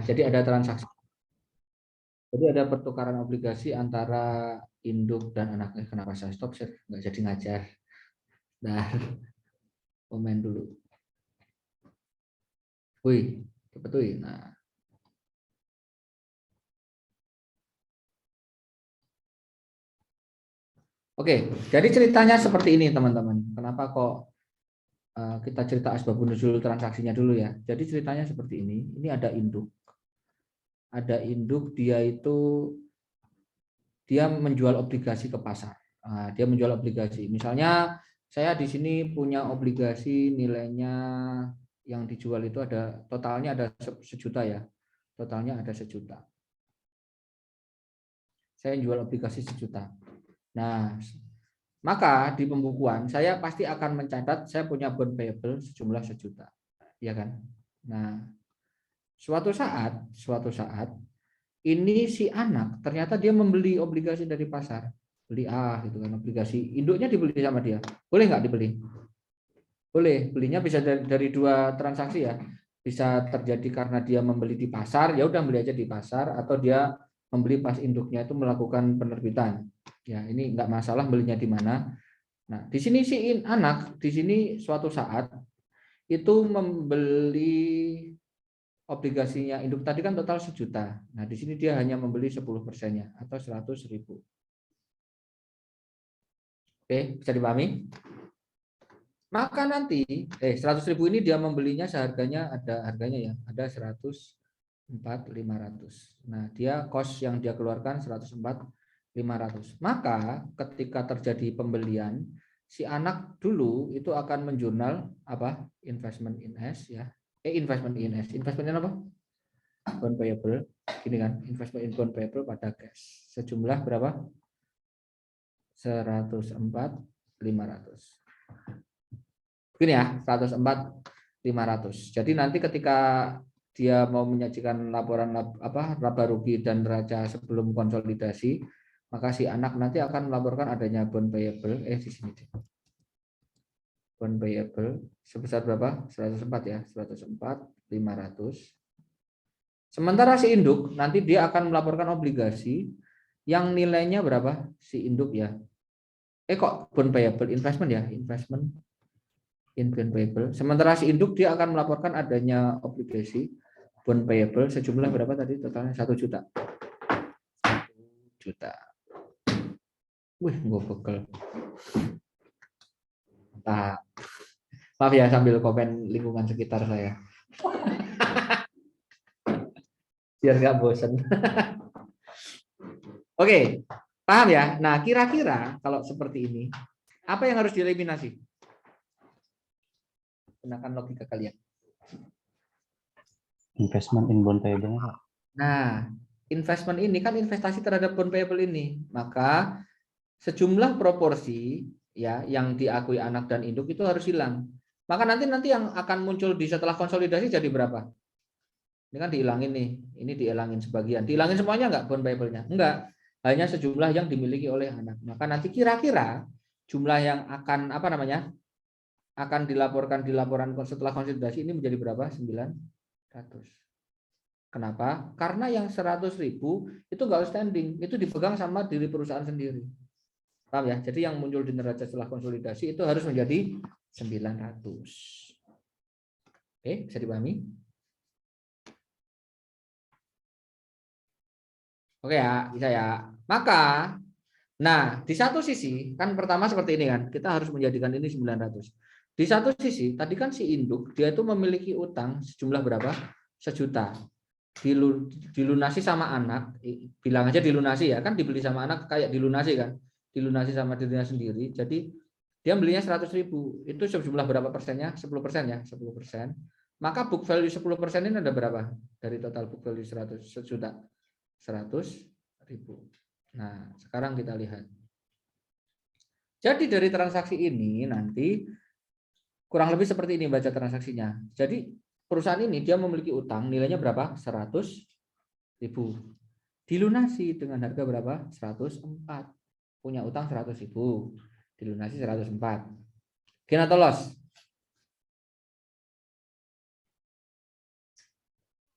Jadi ada transaksi. Jadi ada pertukaran obligasi antara induk dan anaknya. Kenapa saya stop share? Nggak jadi ngajar. Nah, komen dulu. Wih, cepet wih. Nah, oke. Jadi ceritanya seperti ini teman-teman. Kenapa kok kita cerita asbabun nuzul transaksinya dulu ya. Jadi ceritanya seperti ini. Ini ada induk. Ada induk dia menjual obligasi ke pasar. Nah, dia menjual obligasi. Misalnya saya di sini punya obligasi nilainya yang dijual itu ada totalnya ada 1 juta ya. Totalnya ada 1 juta. Saya jual obligasi 1 juta. Nah, maka di pembukuan saya pasti akan mencatat saya punya bond payable sejumlah 1 juta. Ya kan? Nah, suatu saat ini si anak ternyata dia membeli obligasi dari pasar, beli gitu kan, obligasi induknya dibeli sama dia, boleh nggak dibeli? Boleh, belinya bisa dari 2 transaksi ya, bisa terjadi karena dia membeli di pasar, ya udah beli aja di pasar, atau dia membeli pas induknya itu melakukan penerbitan, ya ini nggak masalah belinya di mana. Nah di sini si anak di sini suatu saat itu membeli obligasinya induk tadi kan total 1 juta. Nah, di sini dia hanya membeli 10%-nya atau 100.000. Oke, bisa dipahami? Maka nanti 100.000 ini dia membelinya seharganya ada harganya ya, ada 104.500. Nah, dia cost yang dia keluarkan 104.500. Maka ketika terjadi pembelian, si anak dulu itu akan menjurnal apa? Investment in S ya. Investment in S. Investment in apa? Bond payable, ini kan investment in bond payable pada cash sejumlah berapa? 104.500. Begini ya, 104.500. Jadi nanti ketika dia mau menyajikan laporan laba rugi dan neraca sebelum konsolidasi, maka si anak nanti akan melaporkan adanya bond payable di sini deh. Bond payable sebesar berapa? 104 ya, 104.500. Sementara si induk nanti dia akan melaporkan obligasi yang nilainya berapa? Si induk ya. Kok bond payable investment ya, investment in bond payable. Sementara si induk dia akan melaporkan adanya obligasi bond payable sejumlah berapa tadi totalnya? 1 juta. 1 juta. Wih, gue pegel. Nah, maaf ya sambil komen lingkungan sekitar saya. Biar nggak bosen. Oke, paham ya? Nah, kira-kira kalau seperti ini, apa yang harus dieliminasi? Gunakan logika kalian. Investment in bond payable. Nah, investment ini kan investasi terhadap bond payable ini, maka sejumlah proporsi ya yang diakui anak dan induk itu harus hilang. Maka nanti yang akan muncul di setelah konsolidasi jadi berapa? Ini kan dihilangin nih, ini dihilangin sebagian. Dihilangin semuanya enggak bond payable-nya? Enggak. Hanya sejumlah yang dimiliki oleh anak. Maka nanti kira-kira jumlah yang akan akan dilaporkan di laporan setelah konsolidasi ini menjadi berapa? 900. Kenapa? Karena yang 100.000 itu enggak outstanding, itu dipegang sama diri perusahaan sendiri. Paham ya? Jadi yang muncul di neraca setelah konsolidasi itu harus menjadi 900. Oke, bisa dipahami? Oke ya, bisa ya. Maka, nah di satu sisi kan pertama seperti ini kan, kita harus menjadikan ini 900. Di satu sisi, tadi kan si induk dia itu memiliki utang sejumlah berapa? 1 juta. Dilunasi sama anak, bilang aja dilunasi ya, kan dibeli sama anak kayak dilunasi kan, dilunasi sama dirinya sendiri. Jadi dia belinya 100.000, itu sejumlah berapa persennya? 10% ya, 10%. Maka book value 10% ini ada berapa? Dari total book value 100 juta. 100.000. Nah, sekarang kita lihat. Jadi dari transaksi ini nanti kurang lebih seperti ini baca transaksinya. Jadi perusahaan ini dia memiliki utang nilainya berapa? 100.000. Dilunasi dengan harga berapa? 104. Punya utang 100.000. Dilunasi 104. Gain atau loss?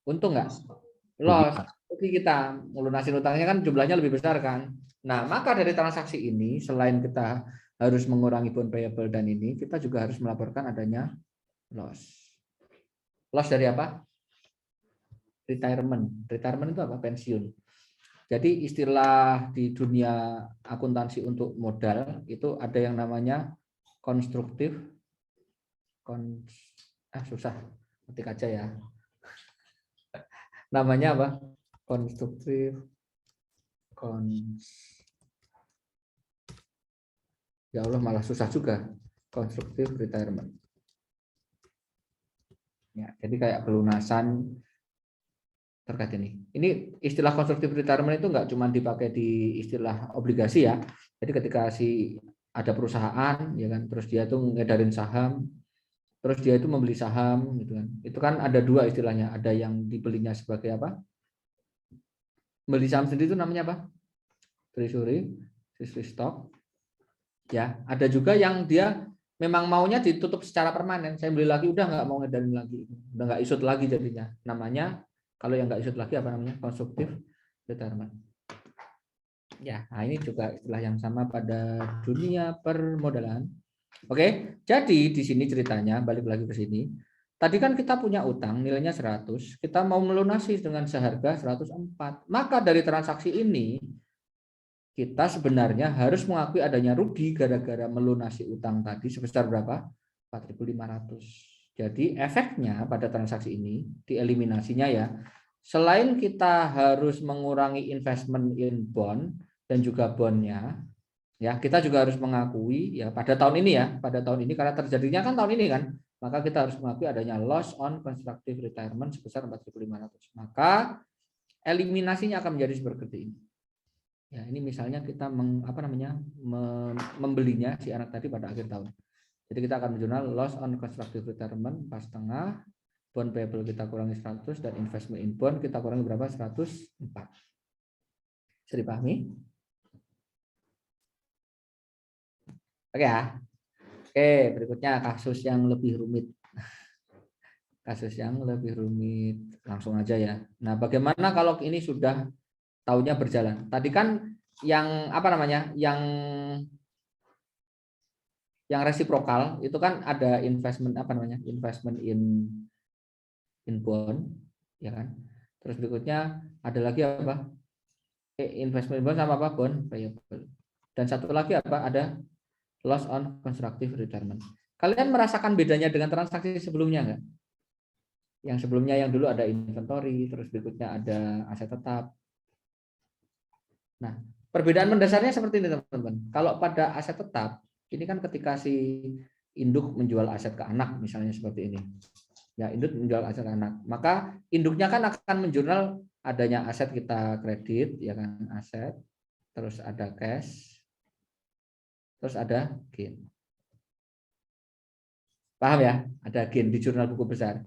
Untung nggak? loss rugi kita, melunasi utangnya kan jumlahnya lebih besar kan. Nah, maka dari transaksi ini selain kita harus mengurangi bond payable dan ini, kita juga harus melaporkan adanya loss. Loss dari apa? Retirement. Retirement itu apa? Pensiun. Jadi istilah di dunia akuntansi untuk modal itu ada yang namanya konstruktif, susah, ketik aja ya. Namanya apa? Konstruktif, ya Allah malah susah juga. Konstruktif retirement. Ya, jadi kayak pelunasan terkait ini. Ini istilah konstruktif retirement itu nggak cuma dipakai di istilah obligasi ya. Jadi ketika ada perusahaan ya kan, terus dia tuh ngedarin saham, terus dia itu membeli saham gitu kan. Itu kan ada dua istilahnya, ada yang dibelinya sebagai apa? Beli saham sendiri itu namanya apa? Treasury stock. Ya, ada juga yang dia memang maunya ditutup secara permanen. Saya beli lagi udah nggak mau ngedarin lagi, udah nggak isut lagi jadinya. Namanya kalau yang nggak isut lagi apa namanya? Konstruktif retirement. Ya, nah ini juga istilah yang sama pada dunia permodalan. Oke, jadi di sini ceritanya balik lagi ke sini. Tadi kan kita punya utang nilainya 100, kita mau melunasi dengan seharga 104. Maka dari transaksi ini kita sebenarnya harus mengakui adanya rugi gara-gara melunasi utang tadi sebesar berapa? 4.500. Jadi efeknya pada transaksi ini dieliminasinya ya. Selain kita harus mengurangi investment in bond dan juga bondnya, ya kita juga harus mengakui ya pada tahun ini ya, pada tahun ini karena terjadinya kan tahun ini kan, maka kita harus mengakui adanya loss on constructive retirement sebesar 4.500. Maka eliminasinya akan menjadi seperti ini. Ya, ini misalnya kita membelinya si anak tadi pada akhir tahun. Jadi kita akan menjurnal loss on constructive retirement pas setengah, bond payable kita kurangi 100 dan investment in bond kita kurangi berapa? 104. Bisa dipahami? Oke ya. Oke, berikutnya kasus yang lebih rumit. Kasus yang lebih rumit. Langsung aja ya. Nah, bagaimana kalau ini sudah tahunnya berjalan? Tadi kan yang apa namanya? Yang resiprokal itu kan ada investment apa namanya? Investment in bond, ya kan? Terus berikutnya ada lagi apa? Investment in bond sama apa? Bond payable. Dan satu lagi apa? Ada loss on constructive retirement. Kalian merasakan bedanya dengan transaksi sebelumnya nggak? Yang sebelumnya yang dulu ada inventory, terus berikutnya ada aset tetap. Nah, perbedaan mendasarnya seperti ini teman-teman. Kalau pada aset tetap, ini kan ketika si induk menjual aset ke anak, misalnya seperti ini. Ya, induk menjual aset ke anak. Maka induknya kan akan menjurnal adanya aset kita kredit, ya kan, aset, terus ada cash, terus ada gain. Paham ya? Ada gain di jurnal buku besar.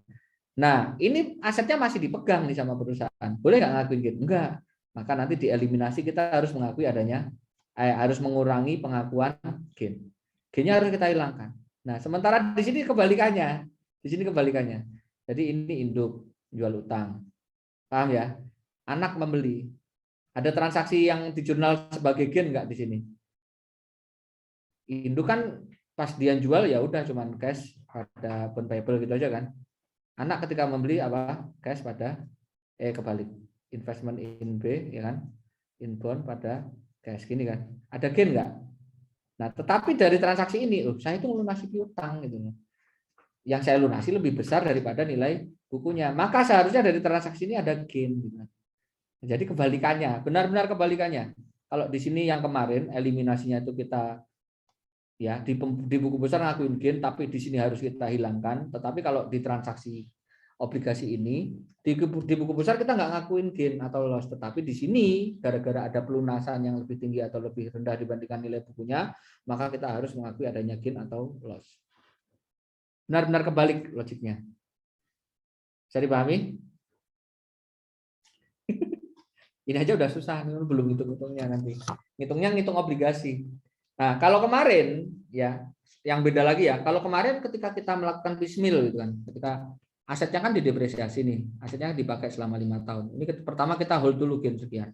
Nah, ini asetnya masih dipegang nih sama perusahaan. Boleh nggak ngakuin gain? Enggak. Maka nanti dieliminasi kita harus mengakui adanya, harus mengurangi pengakuan gain. Gainnya harus kita hilangkan. Nah, sementara di sini kebalikannya. Di sini kebalikannya. Jadi ini induk jual utang. Paham ya? Anak membeli. Ada transaksi yang di jurnal sebagai gain nggak di sini? Induk kan pas dia jual ya udah cuman cash pada bond payable gitu aja kan. Anak ketika membeli apa? Cash pada kebalik. Investment in B ya kan. In bond pada cash gini kan. Ada gain enggak? Nah, tetapi dari transaksi ini, saya itu melunasi piutang gitu. Yang saya lunasi lebih besar daripada nilai bukunya. Maka seharusnya dari transaksi ini ada gain gitu. Jadi kebalikannya, benar-benar kebalikannya. Kalau di sini yang kemarin eliminasinya itu kita ya di buku besar ngakuin gain, tapi di sini harus kita hilangkan. Tetapi kalau di transaksi obligasi ini di buku besar kita nggak ngakuin gain atau loss, tetapi di sini gara-gara ada pelunasan yang lebih tinggi atau lebih rendah dibandingkan nilai bukunya, maka kita harus mengakui adanya gain atau loss. Benar-benar kebalik logiknya. Bisa dipahami? Ini aja udah susah, belum hitung-hitungnya nanti. Ngitungnya ngitung obligasi. Nah, kalau kemarin ya yang beda lagi ya. Kalau kemarin ketika kita melakukan piecemeal gitu kan, ketika asetnya kan didepresiasi nih, asetnya dipakai selama 5 tahun. Ini pertama kita hold dulu gain sekian,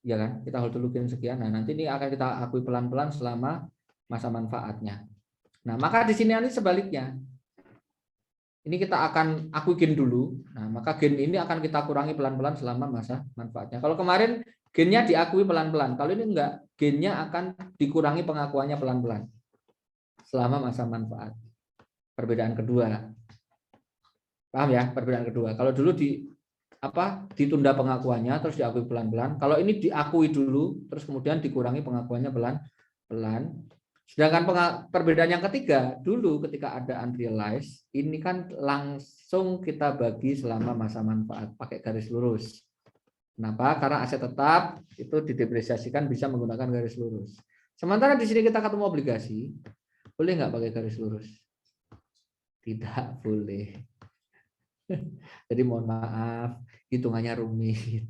ya kan? Kita hold dulu gain sekian. Nah nanti ini akan kita akui pelan-pelan selama masa manfaatnya. Nah maka di sini nanti sebaliknya, ini kita akan akui gain dulu. Nah maka gain ini akan kita kurangi pelan-pelan selama masa manfaatnya. Kalau kemarin gainnya diakui pelan-pelan, kalau ini enggak, gainnya akan dikurangi pengakuannya pelan-pelan selama masa manfaat. Perbedaan kedua. Paham ya, perbedaan kedua. Kalau dulu ditunda pengakuannya terus diakui pelan-pelan. Kalau ini diakui dulu terus kemudian dikurangi pengakuannya pelan-pelan. Sedangkan perbedaan yang ketiga, dulu ketika ada unrealized, ini kan langsung kita bagi selama masa manfaat pakai garis lurus. Kenapa? Karena aset tetap itu didepresiasikan bisa menggunakan garis lurus. Sementara di sini kita ketemu obligasi, boleh nggak pakai garis lurus? Tidak boleh. Jadi mohon maaf, hitungannya rumit.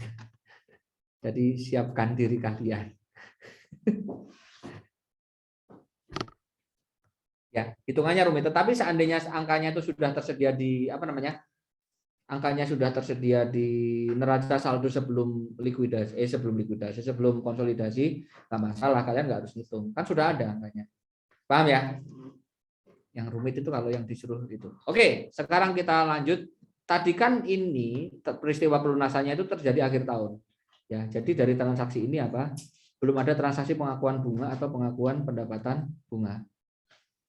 Jadi siapkan diri kalian. Ya, hitungannya rumit. Tetapi seandainya angkanya itu sudah tersedia di angkanya sudah tersedia di neraca saldo sebelum sebelum konsolidasi, nggak masalah, kalian nggak harus hitung. Kan sudah ada angkanya. Paham ya? Yang rumit itu kalau yang disuruh itu. Oke, sekarang kita lanjut. Tadi kan ini peristiwa pelunasannya itu terjadi akhir tahun. Ya, jadi dari transaksi ini apa? Belum ada transaksi pengakuan bunga atau pengakuan pendapatan bunga.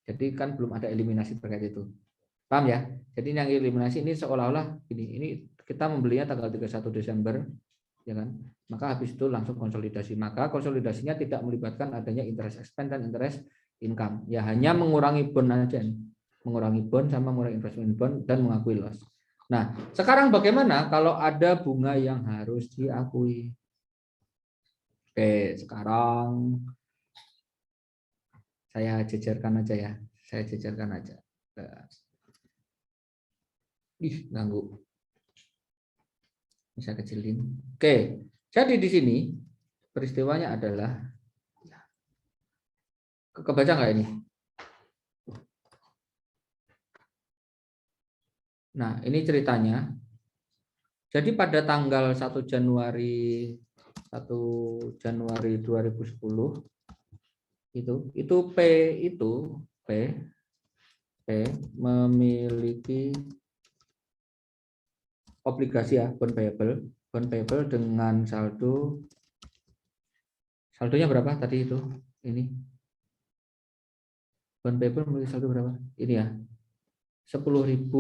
Jadi kan belum ada eliminasi terkait itu. Paham ya? Jadi yang eliminasi ini seolah-olah ini kita membelinya tanggal 31 Desember, ya kan? Maka habis itu langsung konsolidasi. Maka konsolidasinya tidak melibatkan adanya interest expense dan interest income. Ya hanya mengurangi bond aja. Mengurangi bond sama mengurangi investment bond dan mengakui loss. Nah, sekarang bagaimana kalau ada bunga yang harus diakui? Oke, sekarang saya jejerkan aja ya. Saya jejerkan aja. Ganggu. Bisa kecilin. Oke, jadi di sini peristiwanya adalah, kebaca nggak ini? Nah, ini ceritanya. Jadi pada tanggal 1 Januari 2010 itu P memiliki obligasi ya, bond payable dengan saldonya berapa tadi itu? Ini bond payable memiliki saldo berapa? Ini ya. 10.000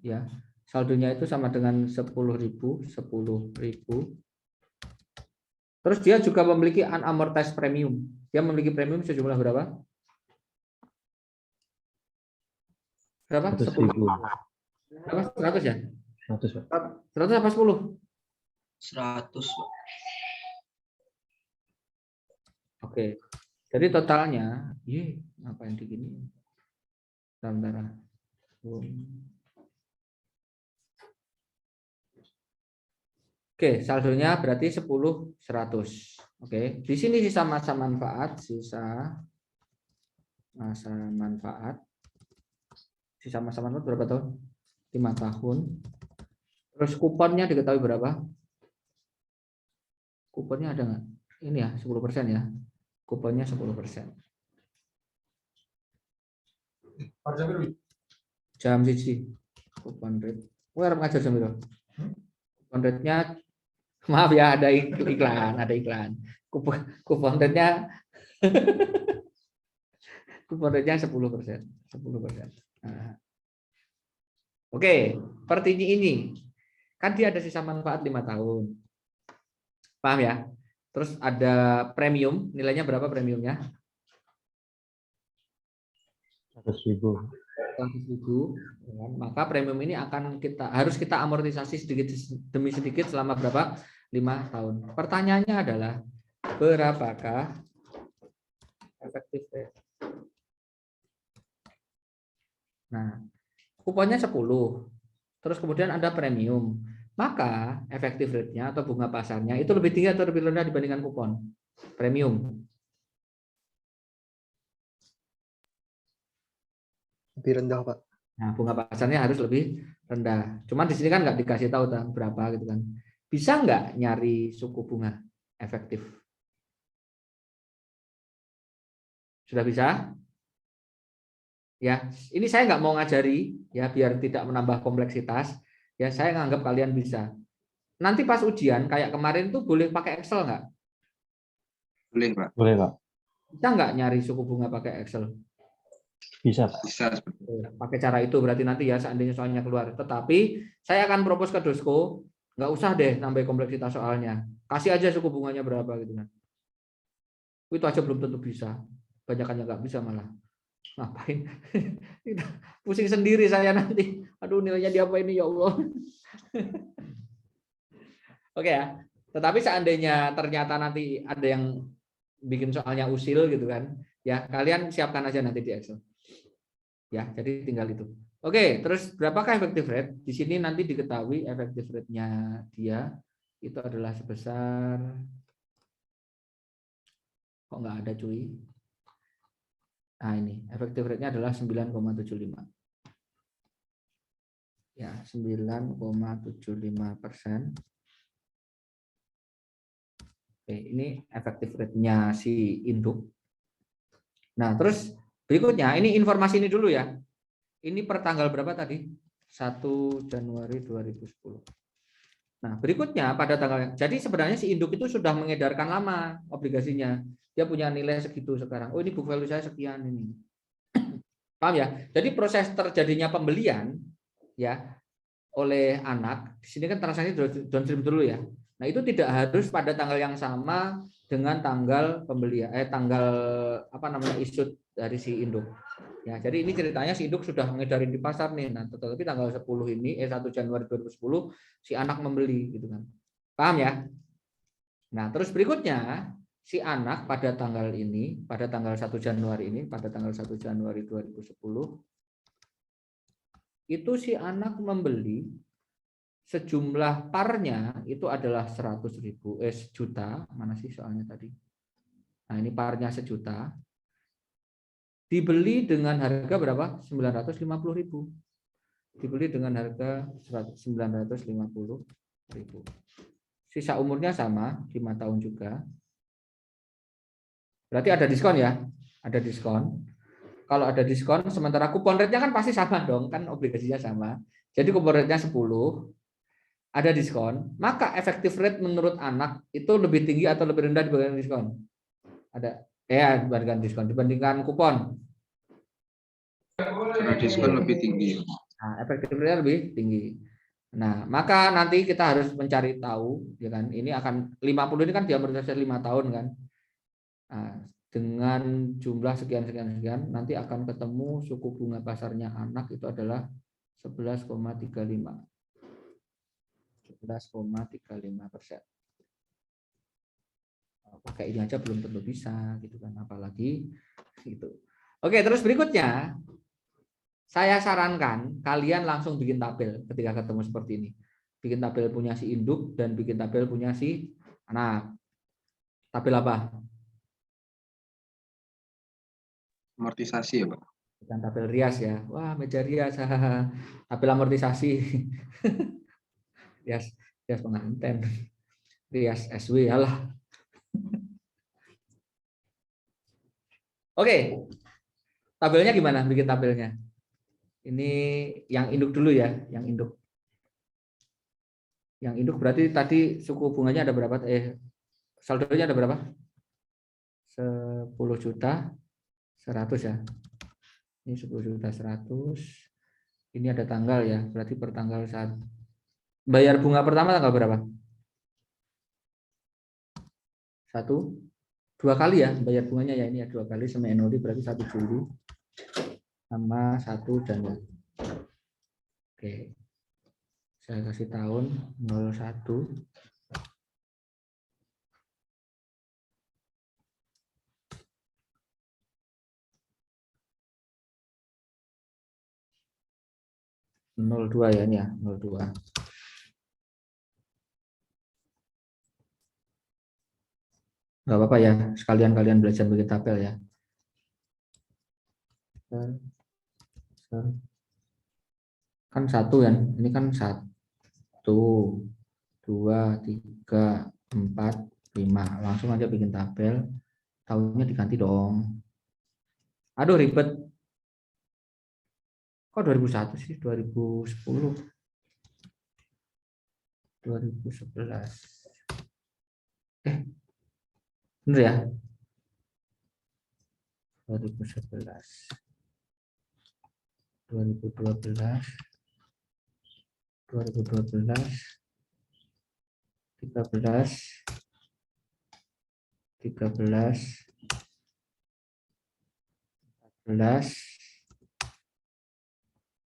ya. Saldonya itu sama dengan 10.000. Terus dia juga memiliki unamortized premium. Dia memiliki premium sejumlah berapa? Berapa? 100.000. Berapa? 100 ya? 100, Pak. 100 apa 10? 100. Oke. Jadi totalnya, ngapain di gini? Sebentar. Oke, saldonya berarti 10.100. Oke, di sini sisa masa manfaat, sisa masa manfaat berapa tahun? 5 tahun. Terus kuponnya diketahui berapa? Kuponnya ada nggak? Ini ya, 10% ya. Kuponnya 10%. Jam siji. Kupon rate. Harap ngajar jam itu. Kupon rate-nya, maaf ya, ada iklan. Kupon rate-nya kupon rate-nya 10%. Nah. Oke, seperti ini. Kan dia ada sisa manfaat 5 tahun. Paham ya? Terus ada premium, nilainya berapa premiumnya? 100.000. 100.000. Maka premium ini harus kita amortisasi sedikit demi sedikit selama berapa? 5 tahun. Pertanyaannya adalah berapakah efektif rate? Nah, kuponnya 10. Terus kemudian ada premium. Maka efektif rate-nya atau bunga pasarnya itu lebih tinggi atau lebih rendah dibandingkan kupon premium? Lebih rendah, Pak. Nah, bunga pasarnya harus lebih rendah. Cuman di sini kan nggak dikasih tahu berapa gitu kan. Bisa nggak nyari suku bunga efektif? Sudah bisa? Ya, ini saya nggak mau ngajari ya biar tidak menambah kompleksitas. Ya, saya nganggap kalian bisa. Nanti pas ujian kayak kemarin tuh boleh pakai Excel nggak? Boleh, Pak. Boleh, Pak. Bisa nggak nyari suku bunga pakai Excel? Bisa, Pak. Bisa. Pakai cara itu berarti nanti ya seandainya soalnya keluar. Tetapi saya akan propose ke Dosko, nggak usah deh nambah kompleksitas soalnya. Kasih aja suku bunganya berapa gitu kan. Itu aja belum tentu bisa. Banyakannya nggak bisa malah. Ngapain? Pusing sendiri saya nanti. Aduh nilainya di apa ini ya Allah. Oke ya. Tetapi seandainya ternyata nanti ada yang bikin soalnya usil gitu kan, ya kalian siapkan aja nanti di Excel. Ya, jadi tinggal itu. Oke, terus berapakah effective rate? Di sini nanti diketahui effective rate-nya dia itu adalah sebesar, kok nggak ada cuy. Nah ini, effective rate-nya adalah 9,75. Ya, 9,75%. Oke, ini effective rate-nya si induk. Nah, terus berikutnya, ini informasi ini dulu ya. Ini per tanggal berapa tadi? 1 Januari 2010. Nah, berikutnya pada tanggal, jadi sebenarnya si induk itu sudah mengedarkan lama obligasinya. Dia punya nilai segitu sekarang. Oh, ini book value saya sekian ini. Paham ya? Jadi proses terjadinya pembelian ya oleh anak, di sini kan transaksi downstream dulu ya. Nah, itu tidak harus pada tanggal yang sama dengan tanggal pembelian tanggal apa namanya issued dari si induk. Ya, jadi ini ceritanya si induk sudah mengedarin di pasar nih. Nah, tetapi tanggal 10 ini 1 Januari 2010 si anak membeli gitu kan. Paham ya? Nah, terus berikutnya si anak pada tanggal ini, pada tanggal 1 Januari ini, pada tanggal 1 Januari 2010 itu si anak membeli sejumlah parnya itu adalah 100.000 sejuta, mana sih soalnya tadi? Nah, ini parnya sejuta. Dibeli dengan harga berapa? 950.000. Dibeli dengan harga 950.000. Sisa umurnya sama, 5 tahun juga. Berarti ada diskon ya? Ada diskon. Kalau ada diskon, sementara kupon rate-nya kan pasti sama dong, kan obligasinya sama. Jadi kupon rate-nya 10, ada diskon, maka effective rate menurut anak itu lebih tinggi atau lebih rendah dibandingkan diskon? Ada. Dibandingkan diskon, dibandingkan kupon. Karena diskon lebih tinggi. Nah, effective rate lebih tinggi. Nah, maka nanti kita harus mencari tahu, ya kan? Ini akan 50 ini kan diamortisasi 5 tahun kan. Nah, dengan jumlah sekian sekian sekian, nanti akan ketemu suku bunga pasarnya anak itu adalah 11,35. 11,35%. Pakai ini aja belum tentu bisa, gitu kan? Apalagi gitu. Oke, terus berikutnya saya sarankan kalian langsung bikin tabel ketika ketemu seperti ini. Bikin tabel punya si induk dan bikin tabel punya si anak. Tabel apa? Amortisasi ya, Pak. Bukan tabel rias ya. Wah, meja rias. Tabel amortisasi. Rias, rias pengantin. Rias SW alah. Oke. Tabelnya gimana bikin tabelnya? Ini yang induk dulu ya, yang induk. Yang induk berarti tadi suku bunganya ada berapa? Saldonya ada berapa? 10 juta 100 ya. Ini 10 juta 100. Ini ada tanggal ya, berarti per tanggal 1. Bayar bunga pertama tanggal berapa? 1. 2 kali ya bayar bunganya ya, ini ya 2 kali sama NOD berarti 1 Juli sama 1 Januari. Oke. Saya kasih tahun 01. Dua ya ini ya 02. Nggak apa-apa ya, sekalian kalian belajar bikin tabel ya. Kan 1 kan, ini kan 1, 2, 3, 4, 5. Langsung aja bikin tabel. Tahunnya diganti dong. Aduh ribet. Kok 2001 sih? 2010. 2011. Bener ya? 2011. 2012. 2012. 13. 13. 14.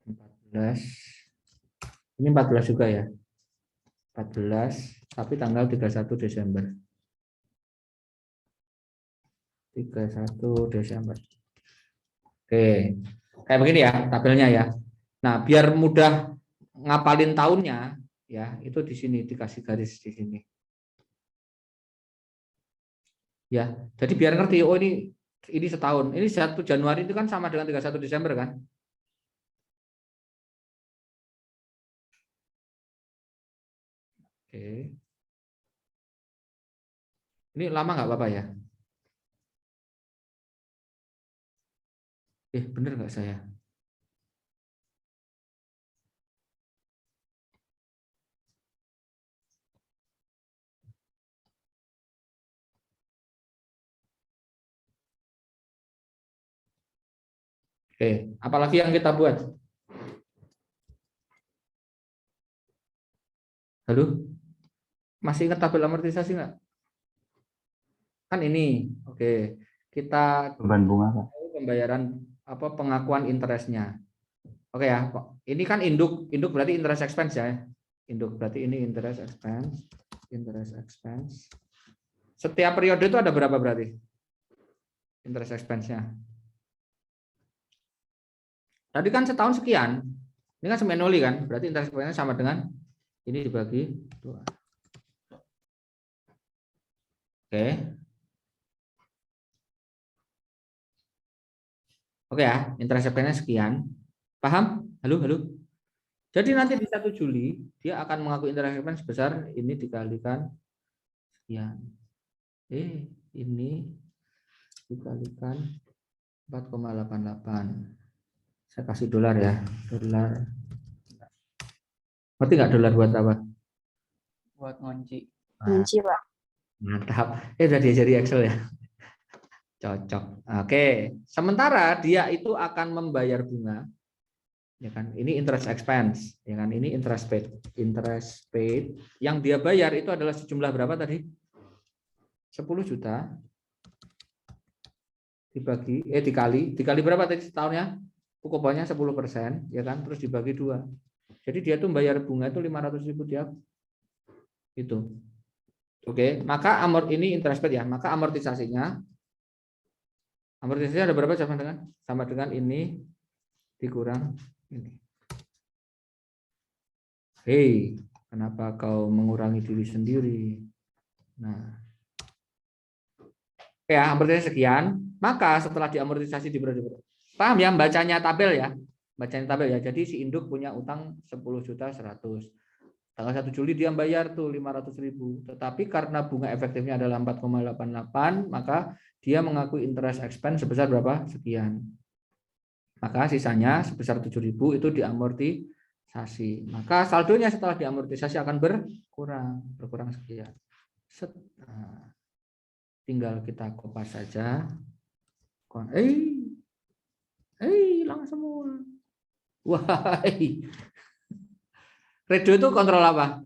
14. Ini 14 juga ya. 14, tapi tanggal 31 Desember. 31 Desember. Oke, kayak begini ya tabelnya ya. Nah, biar mudah ngapalin tahunnya, ya itu di sini dikasih garis di sini. Ya, jadi biar ngerti. Oh ini setahun. Ini 1 Januari itu kan sama dengan 31 Desember kan? Oke. Ini lama nggak Bapak ya? Bener nggak saya? Oke, apalagi yang kita buat? Halo? Masih ingat tabel amortisasi nggak? Kan ini. Oke. Kita Beban bunga, Pak. pembayaran pengakuan interestnya. Oke ya. Ini kan induk berarti interest expense ya. Induk berarti ini interest expense. Interest expense. Setiap periode itu ada berapa berarti? Interest expense-nya. Tadi kan setahun sekian. Ini kan semenoli kan? Berarti interest expense-nya sama dengan ini dibagi 2. Oke. Oke ya, interest expense-nya sekian. Paham? Halo, halo. Jadi nanti di 1 Juli dia akan mengaku interest expense sebesar ini dikalikan sekian. Ini dikalikan 4,88. Saya kasih dolar ya. Dolar. Ngerti nggak dolar buat apa? Buat ngunci. Kunci, Pak. Mantap. Udah diajari Excel ya. Cocok. Oke. Sementara dia itu akan membayar bunga. Ya kan? Ini interest expense, ya kan? Ini interest paid. Interest paid yang dia bayar itu adalah sejumlah berapa tadi? 10 juta dikali berapa tadi setahunnya? Kuponya 10%, ya kan? Terus dibagi 2. Jadi dia tuh bayar bunga itu 500.000 tiap itu. Oke, maka ini interest paid ya. Maka amortisasinya ada berapa sama dengan ini dikurang ini. Hei, kenapa kau mengurangi diri sendiri? Nah, ya amortisasi sekian. Maka setelah diamortisasi di periode, paham ya bacanya tabel ya? Bacanya tabel ya. Jadi si induk punya utang 10.100.000. Tanggal 1 Juli dia bayar tuh 500.000. Tetapi karena bunga efektifnya adalah 4,88, maka dia mengakui interest expense sebesar berapa? Sekian. Maka sisanya sebesar 7.000 itu diamortisasi. Maka saldonya setelah diamortisasi akan berkurang sekian. Nah, tinggal kita kopas saja. Hilang semua. Wahai. Redo itu kontrol apa?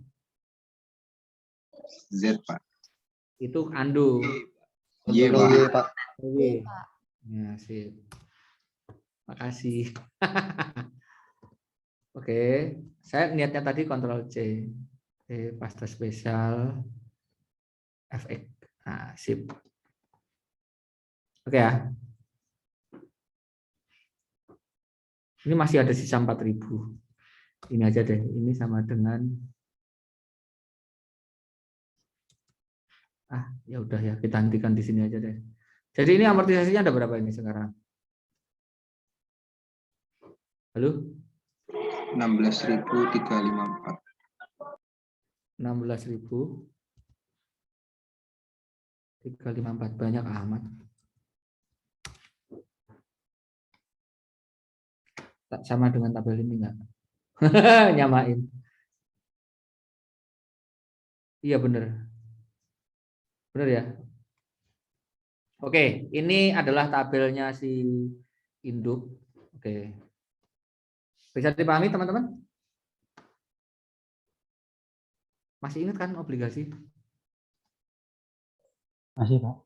Z, Pak. Itu undo. Y, Pak. Ya, sip. Makasih. Oke, saya niatnya tadi kontrol C. Pasta spesial FX. Nah, sip. Oke ya. Ini masih ada sisa 4.000. Ini aja deh. Ini sama dengan ya udah ya, kita hentikan di sini aja deh. Jadi ini amortisasinya ada berapa ini sekarang? Halo? 16.354. 16.354 banyak amat. Tak sama dengan tabel ini enggak? Nyamain. Iya benar. Benar ya? Oke, ini adalah tabelnya si induk. Oke. Bisa dipahami teman-teman? Masih ingat kan obligasi? Masih, Pak.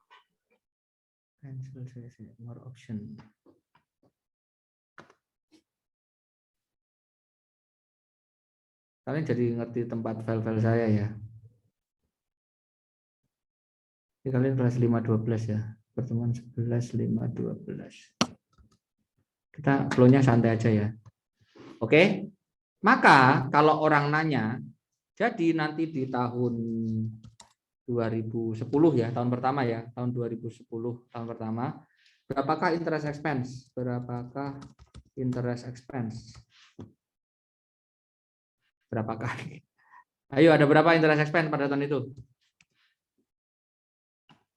Cancel more option. Kalian jadi ngerti tempat file-file saya ya. Ini kalian kelas 5.12 ya. Pertemuan 11.5.12. Kita flow-nya santai aja ya. Oke. Maka kalau orang nanya, jadi nanti di tahun 2010 ya, tahun pertama ya, tahun 2010 tahun pertama, berapakah interest expense? Berapakah interest expense? Berapakah? Ayo, ada berapa interest expense pada tahun itu?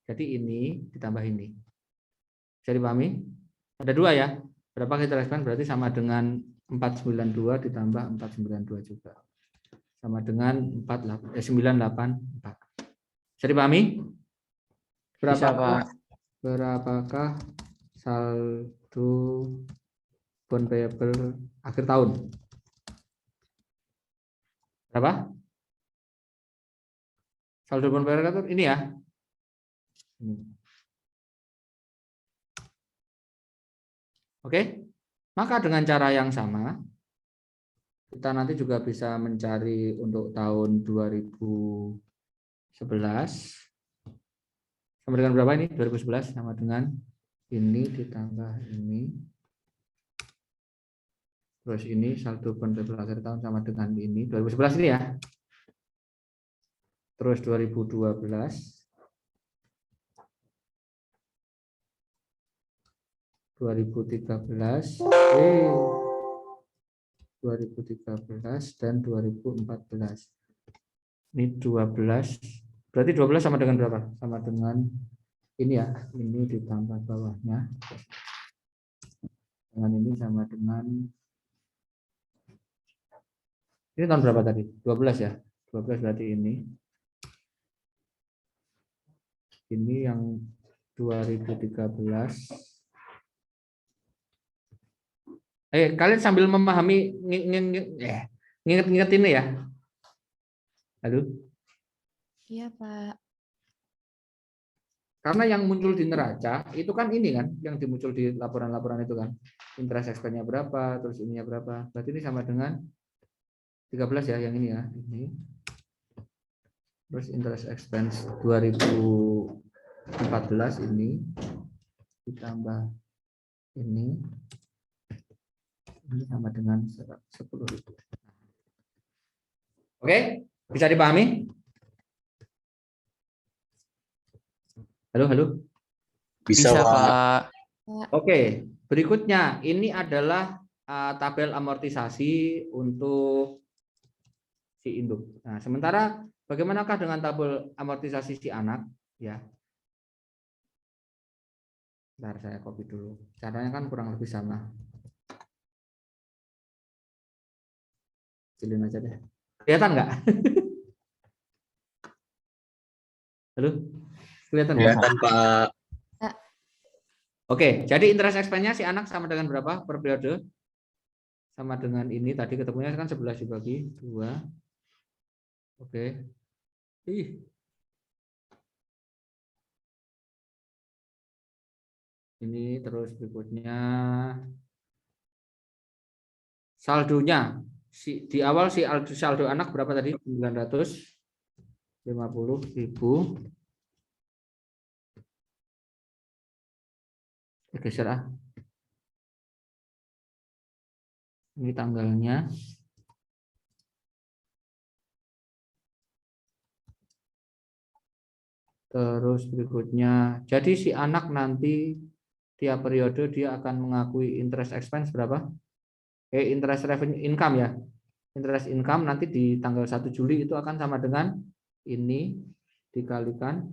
Jadi ini ditambah ini. Bisa dipahami? Ada dua ya. Berapa interest expense berarti sama dengan 492 ditambah 492 juga. Sama dengan 984. Bisa dipahami? Bisa, Pak. Berapakah saldo bond payable akhir tahun? Berapa? Saldo bond payable ini ya. Oke, maka dengan cara yang sama, kita nanti juga bisa mencari untuk tahun 2011. Sama dengan berapa ini? 2011 sama dengan ini ditambah ini. Terus ini saldo bond payable akhir tahun sama dengan ini. 2011 ini ya. Terus 2012. 2013, 2013 dan 2014. Ini 12. Berarti 12 sama dengan berapa? Sama dengan ini ya. Ini ditambah bawahnya. Dengan ini sama dengan ini tahun berapa tadi? 12 ya. 12 berarti ini. Ini yang 2013. Kalian sambil memahami nginget-nginget ini ya. Halo? Iya, Pak. Karena yang muncul di neraca itu kan ini kan, yang dimuncul di laporan-laporan itu kan. Interest expense-nya berapa, terus ininya berapa. Berarti ini sama dengan 13 ya, yang ini ya. Ini. Terus interest expense 2014 ini ditambah ini sama dengan 10.000. Oke, bisa dipahami? Halo. Bisa, Pak. Oke, berikutnya ini adalah tabel amortisasi untuk si induk. Nah, sementara bagaimanakah dengan tabel amortisasi si anak? Ya. Bentar, saya copy dulu. Caranya kan kurang lebih sama. Kecilin aja deh. Kelihatan nggak? Halo? Kelihatan nggak? Kelihatan, Pak. Oke, jadi interest expense-nya si anak sama dengan berapa per periode? Sama dengan ini, tadi ketemunya kan 11 dibagi 2. Oke. Ini terus berikutnya. Saldonya. Di awal si saldo anak berapa tadi? 950.000. Geser ah. Ini tanggalnya. Terus berikutnya. Jadi si anak nanti tiap periode dia akan mengakui interest expense berapa? Interest revenue income ya. Interest income nanti di tanggal 1 Juli itu akan sama dengan ini dikalikan.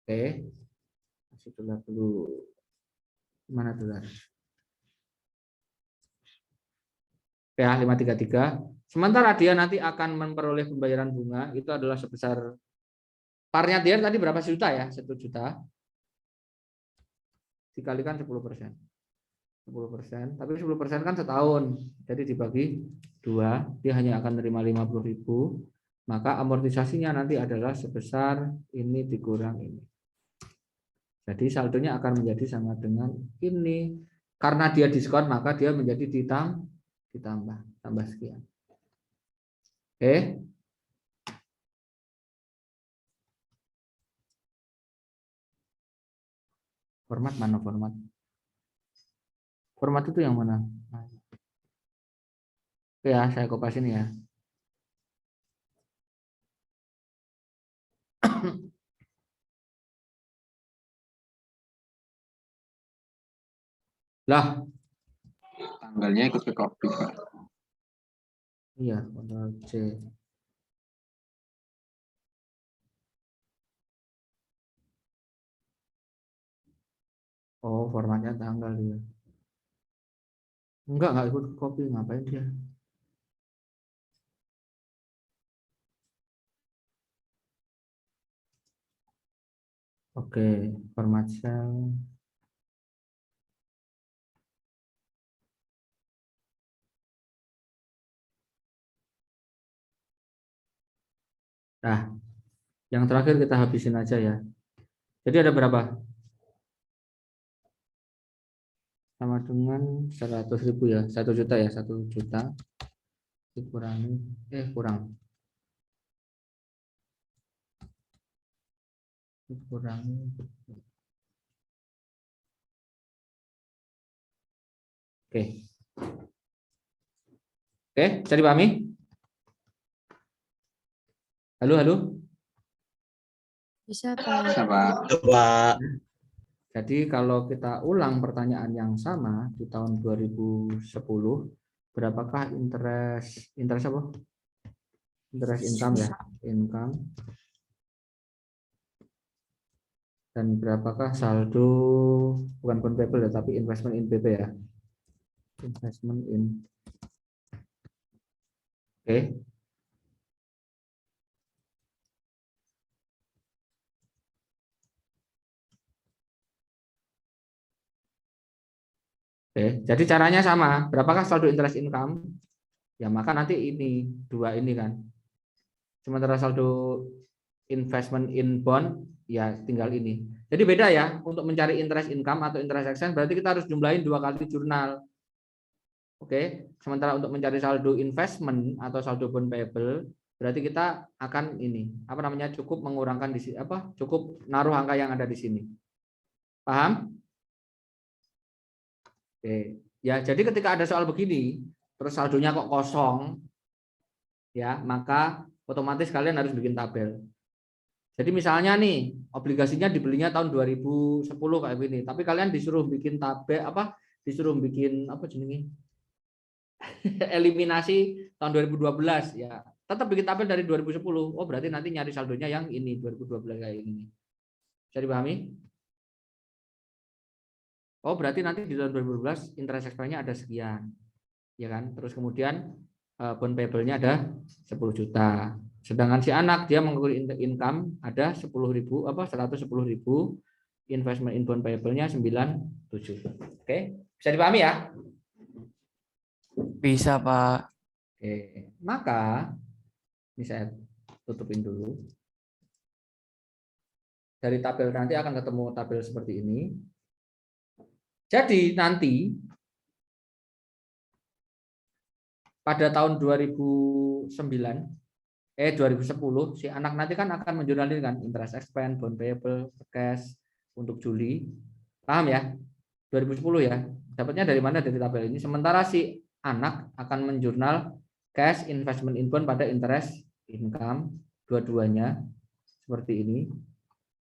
Oke. Masih dulu. Mana dolar? Ya, 533. Sementara dia nanti akan memperoleh pembayaran bunga itu adalah sebesar parnya dia tadi berapa juta ya? 1 juta dikalikan 10%. 10%, tapi 10% kan setahun. Jadi dibagi 2, dia hanya akan menerima 50.000, maka amortisasinya nanti adalah sebesar ini dikurang ini. Jadi saldonya akan menjadi sama dengan ini. Karena dia diskon, maka dia menjadi ditambah sekian. Oke. Format mana format? Format itu yang mana? Oke ya, saya kopas ini ya. Lah, Tanggalnya ikut ke copy, Pak. iya, Ctrl C. Oh, formatnya tanggal dia. Enggak ikut copy, ngapain dia? Oke, format cell. Nah, yang terakhir kita habisin aja ya. Jadi ada berapa? Sama dengan 100.000 ya, 1 juta ya, 1 juta dikurangi dikurangi. Oke, bisa dipahami? Halo. Bisa, Pak. Bisa, Pak. Pak. Jadi kalau kita ulang pertanyaan yang sama di tahun 2010, berapakah interest apa? Interest income ya, income. Dan berapakah saldo, bukan bond payable ya, tapi investment in PP ya. Investment in. Oke. Oke, jadi caranya sama. Berapakah saldo interest income? Ya maka nanti ini, 2 ini kan. Sementara saldo investment in bond, ya tinggal ini. Jadi beda ya, untuk mencari interest income atau interest expense, berarti kita harus jumlahin 2 kali jurnal. Oke, sementara untuk mencari saldo investment atau saldo bond payable, berarti kita akan ini, cukup mengurangkan di sini, cukup naruh angka yang ada di sini. Paham? Oke, ya jadi ketika ada soal begini, terus saldonya kok kosong, ya maka otomatis kalian harus bikin tabel. Jadi misalnya nih obligasinya dibelinya tahun 2010 kayak gini, tapi kalian disuruh bikin tabel disuruh bikin eliminasi tahun 2012 ya, tetap bikin tabel dari 2010. Oh berarti nanti nyari saldonya yang ini 2012 kayak gini. Bisa dipahami? Oh berarti nanti di tahun 2012 interest expense-nya ada sekian, ya kan? Terus kemudian bond payable-nya ada 10 juta. Sedangkan si anak dia mengukur income ada 110.000, investment in bond payable-nya 97. Oke, bisa dipahami ya? Bisa, Pak. Oke, maka ini saya tutupin dulu. Dari tabel nanti akan ketemu tabel seperti ini. Jadi nanti pada tahun 2010 si anak nanti kan akan menjurnalin kan interest expense, bond payable, cash untuk Juli. Paham ya? 2010 ya. Dapatnya dari mana? Dari tabel ini. Sementara si anak akan menjurnal cash, investment in bond pada interest income dua-duanya seperti ini.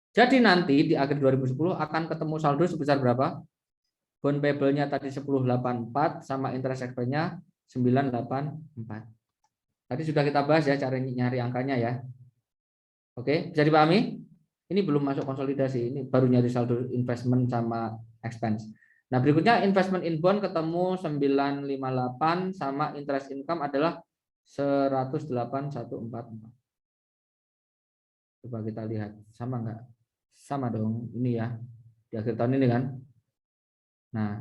Jadi nanti di akhir 2010 akan ketemu saldo sebesar berapa? bond payable-nya tadi 1084 sama interest expense-nya 984. Tadi sudah kita bahas ya cara nyari angkanya ya. Oke, bisa dipahami? Ini belum masuk konsolidasi, ini baru nyari saldo investment sama expense. Nah, berikutnya investment in bond ketemu 958 sama interest income adalah 108.144. Coba kita lihat, sama enggak? Sama dong, ini ya. Di akhir tahun ini kan. Nah,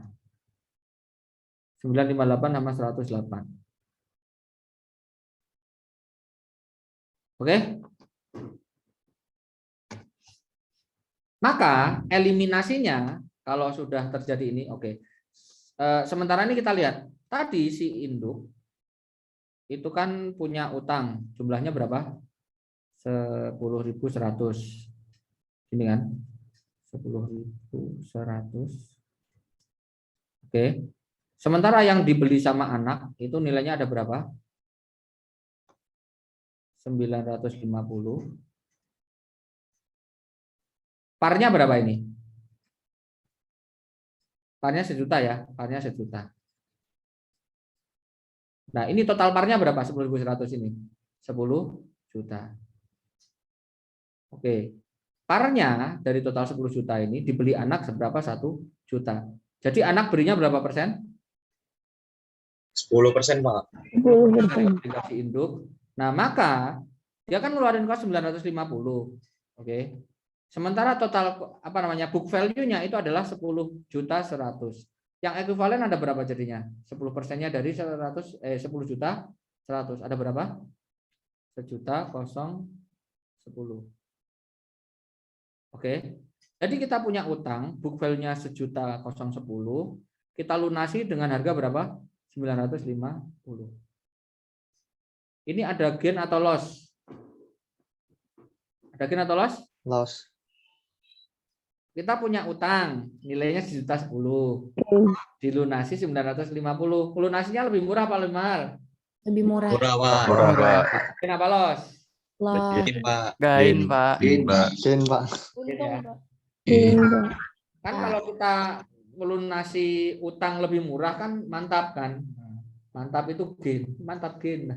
958 sama 108. Oke? Maka eliminasinya kalau sudah terjadi ini, oke. Sementara ini kita lihat, tadi si induk itu kan punya utang, jumlahnya berapa? 10.100. Ini kan 10.100. Oke. Sementara yang dibeli sama anak itu nilainya ada berapa? 950. Parnya berapa ini? Parnya 1 juta ya, parnya 1 juta. Nah, ini total parnya berapa? 10.100 ini. 10 juta. Oke. Parnya dari total 10 juta ini dibeli anak seberapa? 1 juta. Jadi anak berinya berapa persen? 10%, Pak. 10% dikasih induk. Nah, maka dia kan ngeluarin kos 950. Oke. Sementara total book value-nya itu adalah 10.100.000. Yang ekuivalen ada berapa jadinya? 10%-nya dari 10.100.000. Ada berapa? 1.010.000. Oke. Jadi kita punya utang, book value-nya 1.010.000, kita lunasi dengan harga berapa? 950. Ini ada gain atau loss? Ada gain atau loss? Loss. Kita punya utang, nilainya 1.010.000. Dilunasi 950. Lunasinya lebih murah apa lebih mahal? Lebih murah. Murah, Pak. Murah. Kenapa loss? Loh. Gain, Pak. Gain, Pak. Gain, Pak. Gain, Pak. Untung, Ya. Pak. Kan kalau kita melunasi utang lebih murah kan mantap kan? Mantap itu gain, mantap gain.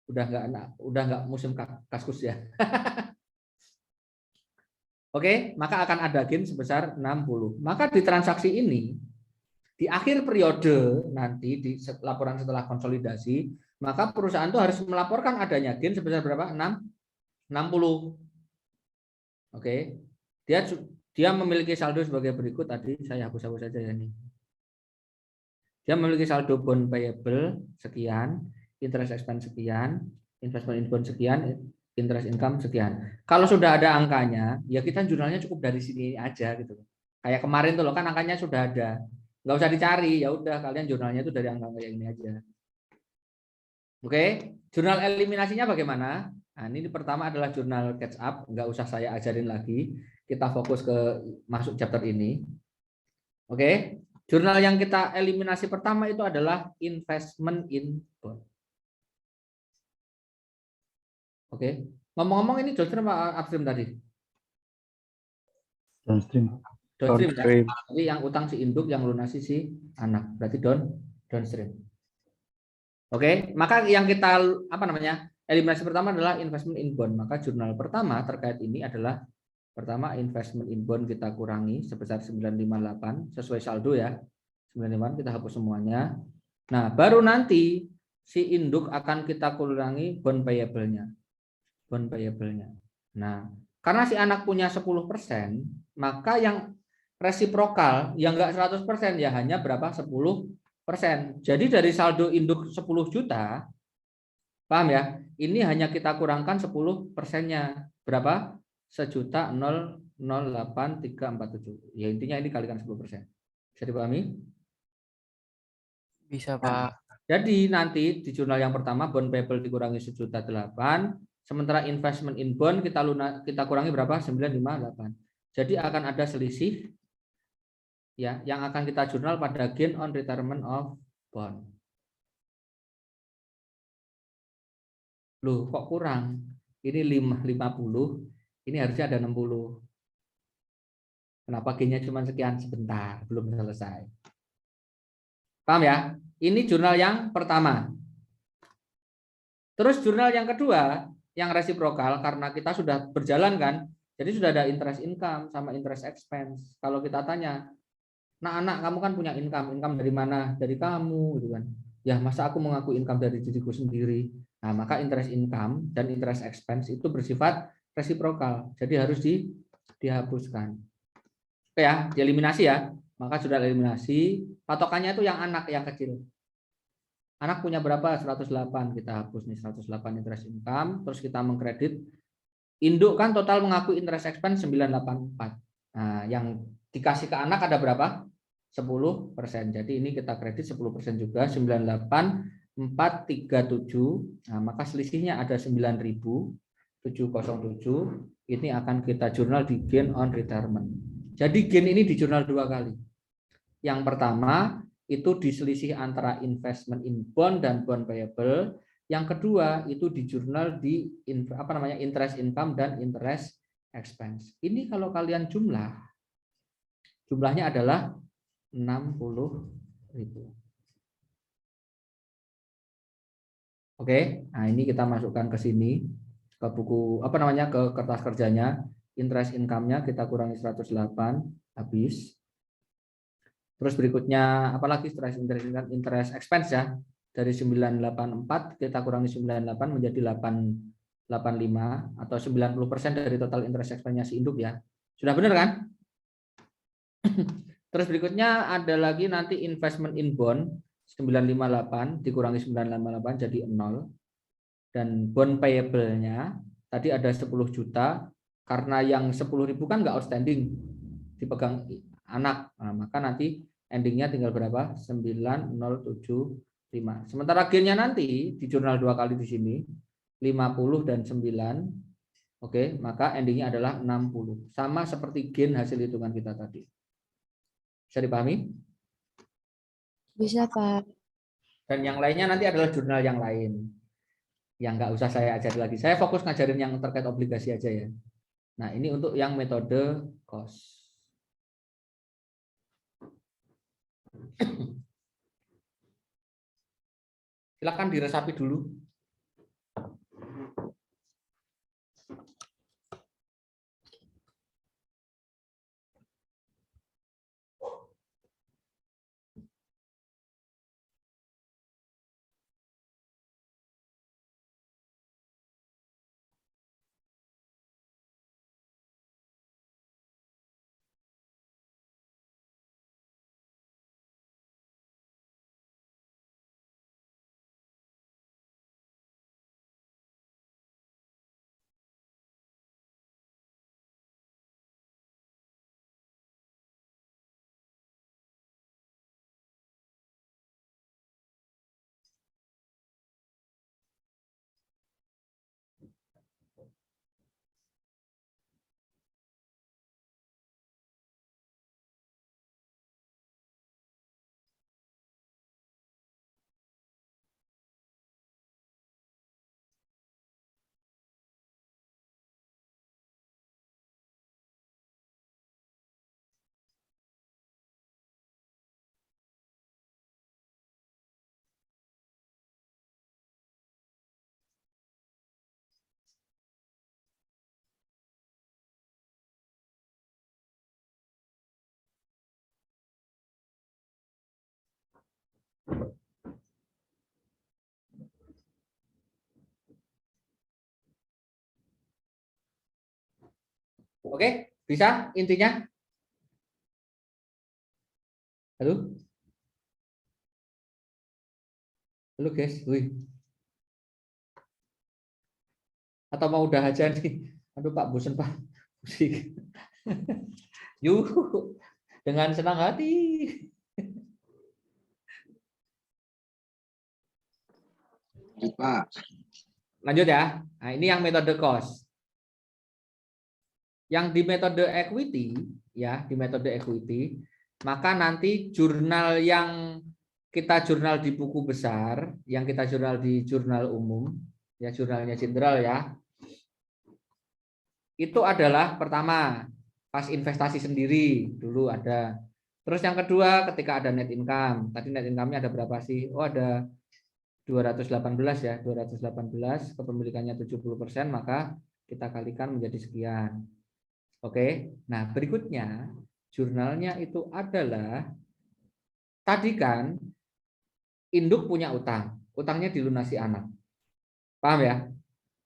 Udah nggak musim kaskus ya. Oke, maka akan ada gain sebesar 60. Maka di transaksi ini di akhir periode nanti di laporan setelah konsolidasi, maka perusahaan itu harus melaporkan adanya gain sebesar berapa? 60. Oke. Dia memiliki saldo sebagai berikut tadi, saya hapus saja ya ini. Dia memiliki saldo bond payable sekian, interest expense sekian, investment in bond sekian, interest income sekian. Kalau sudah ada angkanya, ya kita jurnalnya cukup dari sini aja gitu. Kayak kemarin tuh loh, kan angkanya sudah ada. Nggak usah dicari, ya udah kalian jurnalnya itu dari angka kayak ini aja. Oke, jurnal eliminasinya bagaimana? Nah, ini pertama adalah jurnal catch up, nggak usah saya ajarin lagi. Kita fokus ke masuk chapter ini. Oke, jurnal yang kita eliminasi pertama itu adalah investment in bond. Oke, ngomong-ngomong ini downstream apa upstream tadi? Downstream. Downstream. Ya? Jadi yang utang si induk, yang lunasi si anak, berarti downstream. Oke, maka yang kita eliminasi pertama adalah investment in bond. Maka jurnal pertama terkait ini adalah pertama investment in bond kita kurangi sebesar 958 sesuai saldo ya. 958 kita hapus semuanya. Nah, baru nanti si induk akan kita kurangi bond payable-nya. Bond payable-nya. Nah, karena si anak punya 10%, maka yang resiprokal yang enggak 100% ya hanya berapa? 10%. Jadi dari saldo induk 10 juta, paham ya? Ini hanya kita kurangkan 10%-nya. Berapa? 1.008.347. Ya intinya ini kalikan 10%. Bisa dipahami? Bisa, Pak. Jadi nanti di jurnal yang pertama bond payable dikurangi 1.800.000, sementara investment in bond kita kurangi berapa? 958. Jadi akan ada selisih ya yang akan kita jurnal pada gain on retirement of bond. Loh, kok kurang? Ini 50, Ini harusnya ada 60. Kenapa G-nya cuma sekian? Sebentar, belum selesai. Paham ya? Ini jurnal yang pertama. Terus jurnal yang kedua, yang resiprokal, karena kita sudah berjalan kan, jadi sudah ada interest income sama interest expense. Kalau kita tanya, nah anak kamu kan punya income dari mana? Dari kamu, gitu kan? Ya masa aku mengaku income dari diriku sendiri? Nah maka interest income dan interest expense itu bersifat resiprokal, jadi harus dihapuskan. Oke ya, dieliminasi ya. Maka sudah eliminasi. Patokannya itu yang anak, yang kecil. Anak punya berapa? 108. Kita hapus nih 108 interest income. Terus kita mengkredit. Induk kan total mengaku interest expense 984. Nah, yang dikasih ke anak ada berapa? 10%. Jadi ini kita kredit 10% juga. 98437. Nah, maka selisihnya ada 9.707. Ini akan kita jurnal di gain on retirement. Jadi gain ini di jurnal 2 kali. Yang pertama itu diselisih antara investment in bond dan bond payable. Yang kedua itu di jurnal di interest income dan interest expense. Ini kalau kalian jumlahnya adalah 60.000. Oke, nah ini kita masukkan ke sini ke buku ke kertas kerjanya. Interest income-nya kita kurangi 108 habis. Terus berikutnya apalagi interest expense ya. Dari 984 kita kurangi 98 menjadi 885 atau 90% dari total interest expense-nya si induk ya. Sudah benar kan? Terus berikutnya ada lagi nanti investment in bond 958 dikurangi 988 jadi 0. Dan bond payable-nya tadi ada 10 juta. Karena yang 10.000 kan nggak outstanding dipegang anak, nah, maka nanti endingnya tinggal berapa? 9075. Sementara gain-nya nanti di jurnal 2 kali di sini 50 dan 9. Oke, maka endingnya adalah 60. Sama seperti gain hasil hitungan kita tadi. Bisa dipahami? Bisa, Pak. Dan yang lainnya nanti adalah jurnal yang lain. Yang nggak usah saya ajari lagi. Saya fokus ngajarin yang terkait obligasi aja ya. Nah, ini untuk yang metode cost. Silakan diresapi dulu. Oke, bisa intinya? Halo? Halo guys, wih. Atau mau udah aja nih? Aduh Pak, bosan Pak. Musik. Yuk, dengan senang hati. Pak. Lanjut ya. Nah, ini yang metode cost. Yang di metode equity, ya, di metode equity, maka nanti jurnal yang kita jurnal di buku besar, yang kita jurnal di jurnal umum, ya jurnalnya jenderal ya. itu adalah pertama pas investasi sendiri dulu ada. Terus yang kedua ketika ada net income. Tadi net income-nya ada berapa sih? Oh, ada 218 ya, 218 kepemilikannya 70%, maka kita kalikan menjadi sekian. Oke. Nah, berikutnya jurnalnya itu adalah tadi kan induk punya utang. Utangnya dilunasi anak. Paham ya?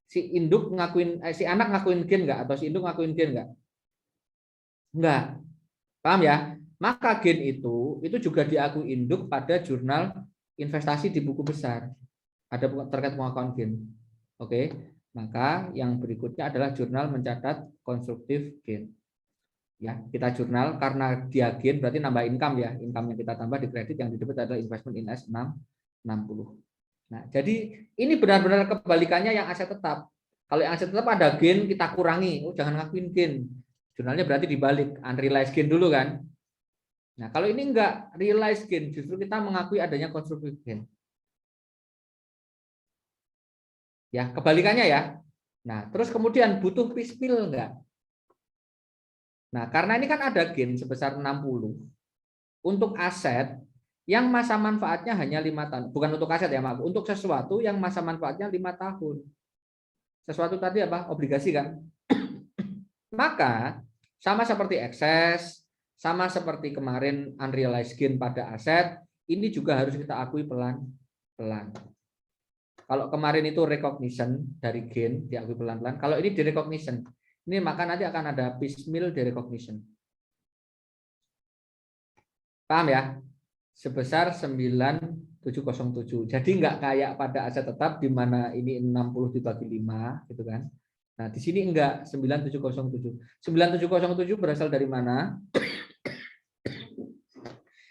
Si induk ngakuin si anak ngakuin gen enggak atau si induk ngakuin gen enggak? Enggak. Paham ya? Maka gen itu juga diakui induk pada jurnal investasi di buku besar. Ada terkait pengakuan gen. Oke. Maka yang berikutnya adalah jurnal mencatat konstruktif gen. Ya, kita jurnal karena dia gen berarti nambah income ya. Income yang kita tambah di kredit, yang di debit adalah investment in S 60. Nah, jadi ini benar-benar kebalikannya yang aset tetap. Kalau yang aset tetap ada gen kita kurangi. Oh, jangan ngakuin gen. Jurnalnya berarti dibalik, unrealized gain dulu kan. Nah, kalau ini enggak realized gain, justru kita mengakui adanya constructive gain. Ya, kebalikannya ya. Nah, terus kemudian butuh piecemeal enggak? Nah, karena ini kan ada gain sebesar 60 untuk aset yang masa manfaatnya hanya 5 tahun. Bukan untuk aset ya, maaf. Untuk sesuatu yang masa manfaatnya 5 tahun. Sesuatu tadi apa? Obligasi kan? Maka sama seperti ekses, sama seperti kemarin unrealized gain pada aset, ini juga harus kita akui pelan-pelan. Kalau kemarin itu recognition dari gain, diakui pelan-pelan. Kalau ini direcognition, ini maka nanti akan ada piecemeal direcognition. Paham ya? Sebesar 9707. Jadi nggak kayak pada aset tetap di mana ini 60 dibagi 5, gitu kan. Nah, di sini enggak 9707. 9707 berasal dari mana?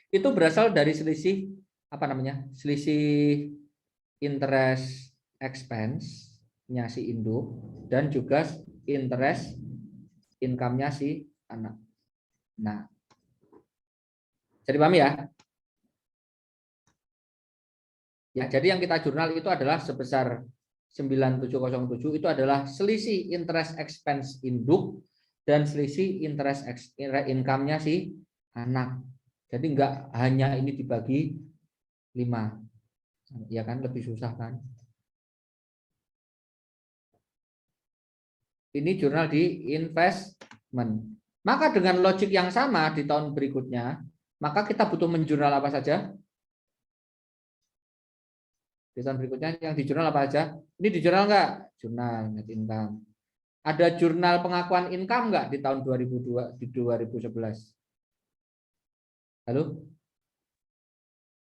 Itu berasal dari selisih apa namanya? Selisih interest expense-nya si induk dan juga interest income-nya si anak. Nah, jadi paham ya? Ya, jadi yang kita jurnal itu adalah sebesar 9707 itu adalah selisih interest expense induk dan selisih interest income-nya si anak. Jadi enggak hanya ini dibagi 5. Ya kan, lebih susah kan. Ini jurnal di investment. Maka dengan logik yang sama di tahun berikutnya, maka kita butuh menjurnal apa saja? Di tahun berikutnya yang di jurnal apa aja? Ini di jurnal enggak? Jurnal net income. Ada jurnal pengakuan income enggak di tahun 2002 di 2011? Halo?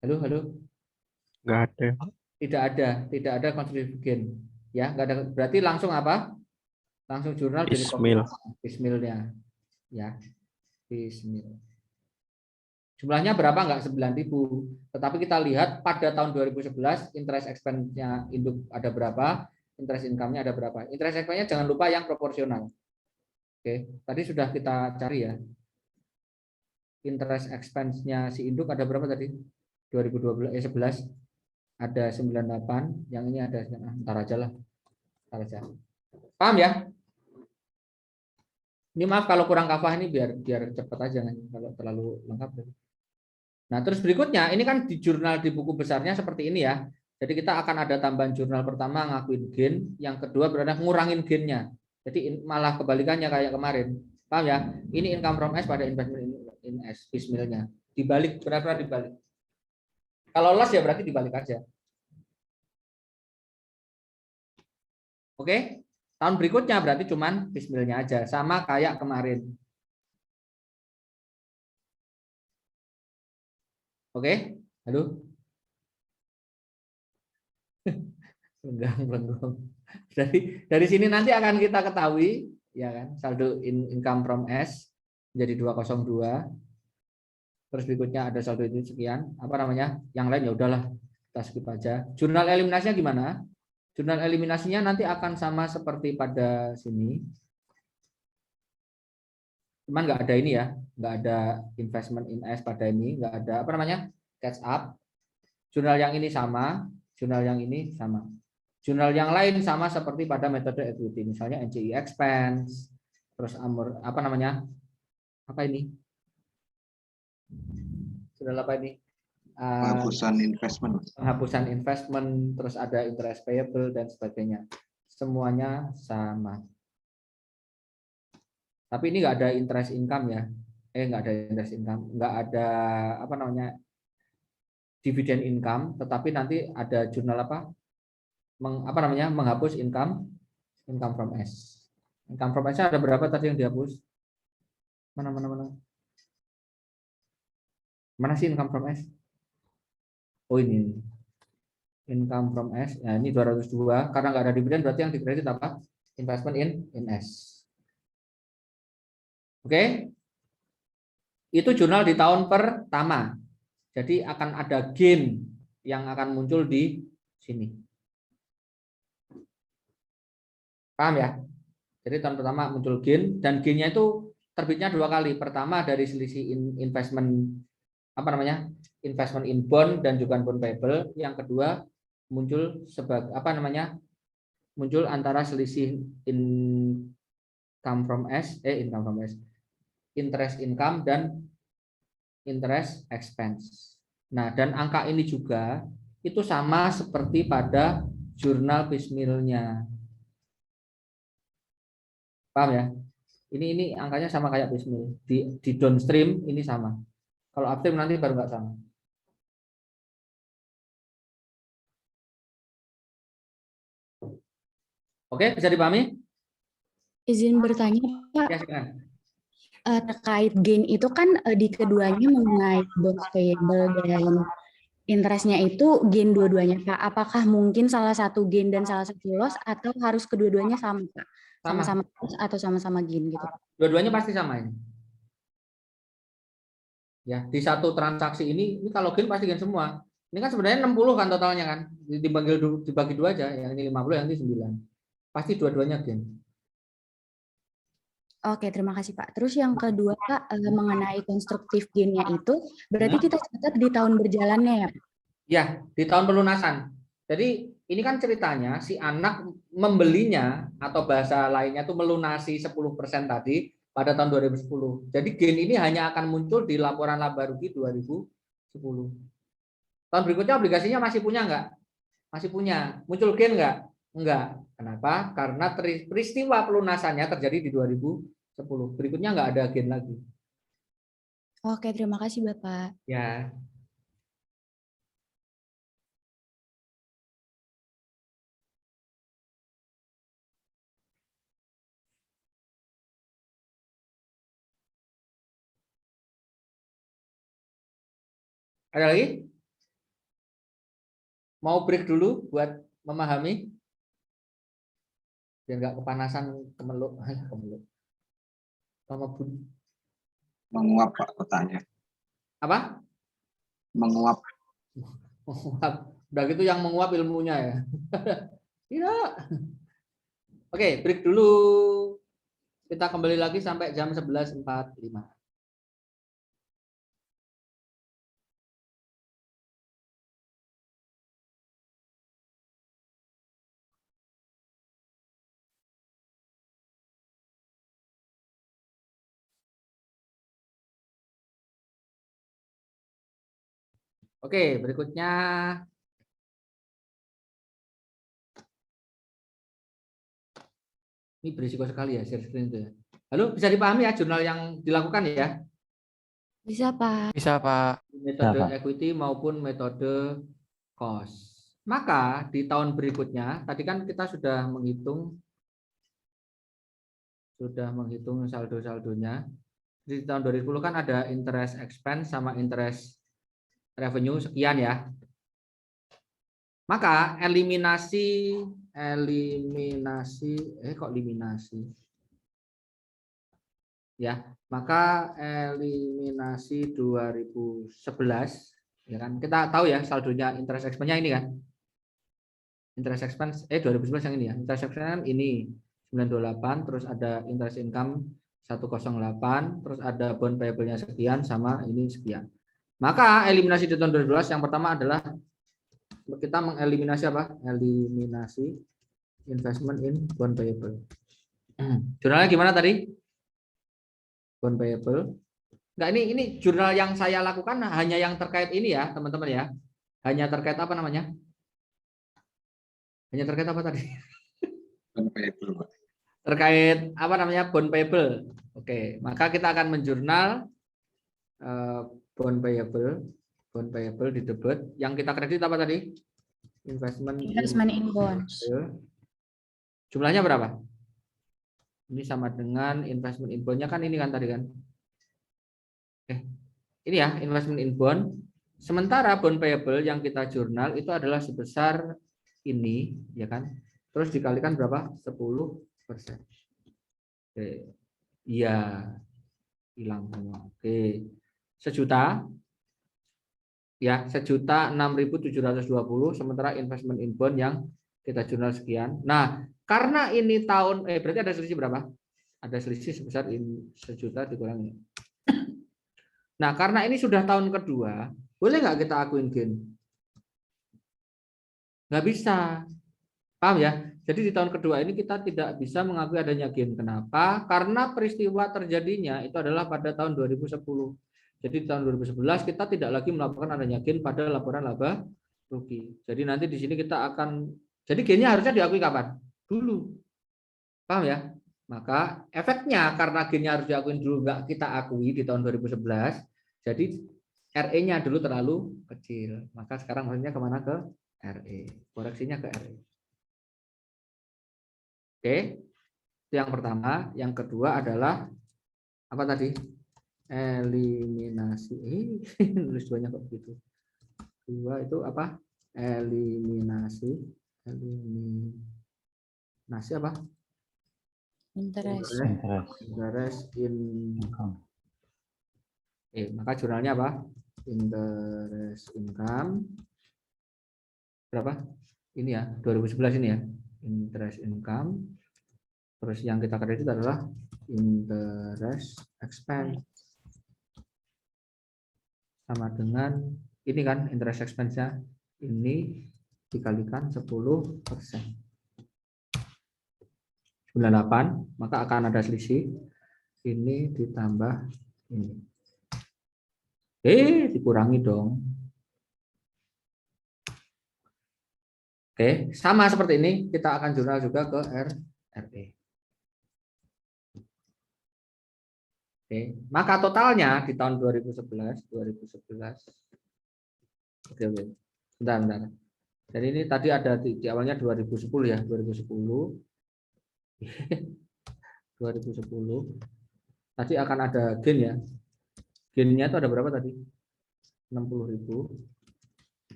Halo, halo? Nggak ada. Tidak ada constructive gain. Ya, enggak ada. Berarti langsung apa? Langsung jurnal dari piecemeal-nya. Ya. Piecemeal. Jumlahnya berapa? Enggak 9.000. Tetapi kita lihat pada tahun 2011 interest expense-nya induk ada berapa, interest income-nya ada berapa. Interest expense-nya jangan lupa yang proporsional. Oke, tadi sudah kita cari ya. Interest expense-nya si induk ada berapa tadi? 11 ada 98, yang ini ada ntar aja lah. Ntar aja. Paham ya? Ini maaf kalau kurang kafah ini biar cepat aja kan kalau terlalu lengkap. Nah, terus berikutnya ini kan di jurnal di buku besarnya seperti ini ya. Jadi kita akan ada tambahan jurnal pertama ngakuin gain, yang kedua berarti ngurangin gainnya. Jadi malah kebalikannya kayak kemarin. Paham ya? Ini income from S pada investment in S, piecemeal-nya. Dibalik, benar-benar dibalik. Kalau loss ya berarti dibalik aja. Oke? Tahun berikutnya berarti cuman piecemeal-nya aja, sama kayak kemarin. Oke? Halo? Lenggang. Dari sini nanti akan kita ketahui ya kan, saldo income from S menjadi 202. Terus berikutnya ada saldo itu sekian, apa namanya? Yang lain ya udahlah, kita skip aja. Jurnal eliminasinya gimana? Jurnal eliminasinya nanti akan sama seperti pada sini. Cuman nggak ada ini ya, nggak ada investment in S pada ini, nggak ada apa namanya? Catch up. Jurnal yang ini sama, jurnal yang ini sama. Jurnal yang lain sama seperti pada metode equity, misalnya NCI expense, terus apa namanya? Apa ini? Jurnal apa ini? Penghapusan investment. Penghapusan investment, terus ada interest payable dan sebagainya. Semuanya sama. Tapi ini nggak ada interest income ya. Nggak ada interest income, nggak ada apa namanya dividend income, tetapi nanti ada jurnal apa? Menghapus income from S. Income from S ada berapa tadi yang dihapus? Mana? Mana sih income from S? Oh ini. Income from S. Nah, ini 202 karena nggak ada dividen berarti yang dikredit apa? Investment in S. Oke. Itu jurnal di tahun pertama. Jadi akan ada gain yang akan muncul di sini. Paham ya? Jadi tahun pertama muncul gain dan gainnya itu terbitnya 2 kali. Pertama dari selisih investment investment in bond dan juga bond payable. Yang kedua muncul sebagai muncul antara selisih income from S, interest income dan interest expense. Nah, dan angka ini juga itu sama seperti pada jurnal piecemeal-nya. Paham ya? Ini angkanya sama kayak piecemeal. Di downstream ini sama. Kalau upstream nanti baru nggak sama. Oke, bisa dipahami? Izin bertanya, Pak. Ya, silakan. Terkait gain itu kan di keduanya mengenai bonds payable dan interestnya itu gain dua-duanya, Pak. Apakah mungkin salah satu gain dan salah satu loss atau harus kedua-duanya sama, Pak? Sama-sama loss atau sama-sama gain gitu? Dua-duanya pasti sama ini. Ya, di satu transaksi ini kalau gain pasti gain semua. Ini kan sebenarnya 60 kan totalnya kan. Dibagi dua aja, yang ini 50, yang ini 9. Pasti dua-duanya gain. Oke, terima kasih Pak. Terus yang kedua Pak, mengenai konstruktif gain-nya itu, berarti kita catat di tahun berjalannya ya Pak? Ya, di tahun pelunasan. Jadi ini kan ceritanya si anak membelinya atau bahasa lainnya itu melunasi 10% tadi pada tahun 2010. Jadi gain ini hanya akan muncul di laporan laba rugi 2010. Tahun berikutnya obligasinya masih punya nggak? Masih punya. Muncul gain nggak? Enggak. Kenapa? Karena peristiwa pelunasannya terjadi di 2010. Berikutnya nggak ada gain lagi. Oke, terima kasih Bapak. Ya. Ada lagi? Mau break dulu buat memahami? Biar nggak kepanasan kemeluk. Sama bun. Menguap Pak kotanya. Apa? Menguap. Menguap. Udah gitu yang menguap ilmunya ya. Tidak. Oke, break dulu. Kita kembali lagi sampai jam 11.45. Oke, berikutnya ini berisiko sekali ya share screen itu ya. Lalu bisa dipahami ya jurnal yang dilakukan ya? Bisa Pak. Bisa Pak. Metode equity maupun metode cost. Maka di tahun berikutnya tadi kan kita sudah menghitung saldo-saldonya. Di tahun 2010 kan ada interest expense sama interest revenue sekian ya. Maka eliminasi ya, maka eliminasi 2011 ya kan. Kita tahu ya saldonya interest expense-nya ini kan. Interest expense 2011 yang ini ya. Interest expense ini 928, terus ada interest income 108, terus ada bond payable-nya sekian sama ini sekian. Maka eliminasi di tahun 2012 yang pertama adalah kita mengeliminasi apa? Eliminasi investment in bond payable. Jurnalnya gimana tadi? Bond payable. Enggak, ini jurnal yang saya lakukan hanya yang terkait ini ya, teman-teman ya. Hanya terkait apa namanya? Hanya terkait apa tadi? Bond payable, Pak. Terkait apa namanya? Bond payable. Oke, maka kita akan menjurnal bond payable di debit. Yang kita kredit apa tadi? Investment in bonds. Jumlahnya berapa? Ini sama dengan investment in bond-nya kan ini kan tadi kan. Ini ya investment in bond. Sementara bond payable yang kita jurnal itu adalah sebesar ini, ya kan? Terus dikalikan berapa? 10%. Oke. Iya. Hilang semua. Oke. Sejuta. Ya, 1.6.720, sementara investment in bond yang kita jurnal sekian. Nah, karena ini tahun berarti ada selisih berapa? Ada selisih sebesar 1 juta dikurangi. Nah, karena ini sudah tahun kedua, boleh nggak kita akuin gain? Nggak bisa. Paham ya? Jadi di tahun kedua ini kita tidak bisa mengakui adanya gain. Kenapa? Karena peristiwa terjadinya itu adalah pada tahun 2010. Jadi di tahun 2011 kita tidak lagi melaporkan adanya gain pada laporan laba rugi. Jadi nanti di sini kita akan, jadi gainnya harusnya diakui kapan? Dulu. Paham ya? Maka efeknya karena gainnya harus diakui dulu, nggak kita akui di tahun 2011, jadi RE-nya dulu terlalu kecil. Maka sekarang maksudnya kemana? Ke RE. Koreksinya ke RE. Oke, itu yang pertama. Yang kedua adalah apa tadi? Eliminasi. Nulis duanya kok begitu. Dua itu apa? Eliminasi apa? Interest. Income. Maka jurnalnya apa? Interest income. Berapa? Ini ya, 2011 ini ya. Interest income. Terus yang kita kredit adalah interest expense. Sama dengan ini kan interest expense-nya ini dikalikan 10%. 98, maka akan ada selisih. Ini ditambah ini. Dikurangi dong. Oke, sama seperti ini kita akan jurnal juga ke RE. Oke, maka totalnya di tahun 2011. Oke. Bentar. Jadi ini tadi ada di awalnya 2010 ya, 2010. 2010. Tadi akan ada gain ya. Gainnya itu ada berapa tadi? 60.000.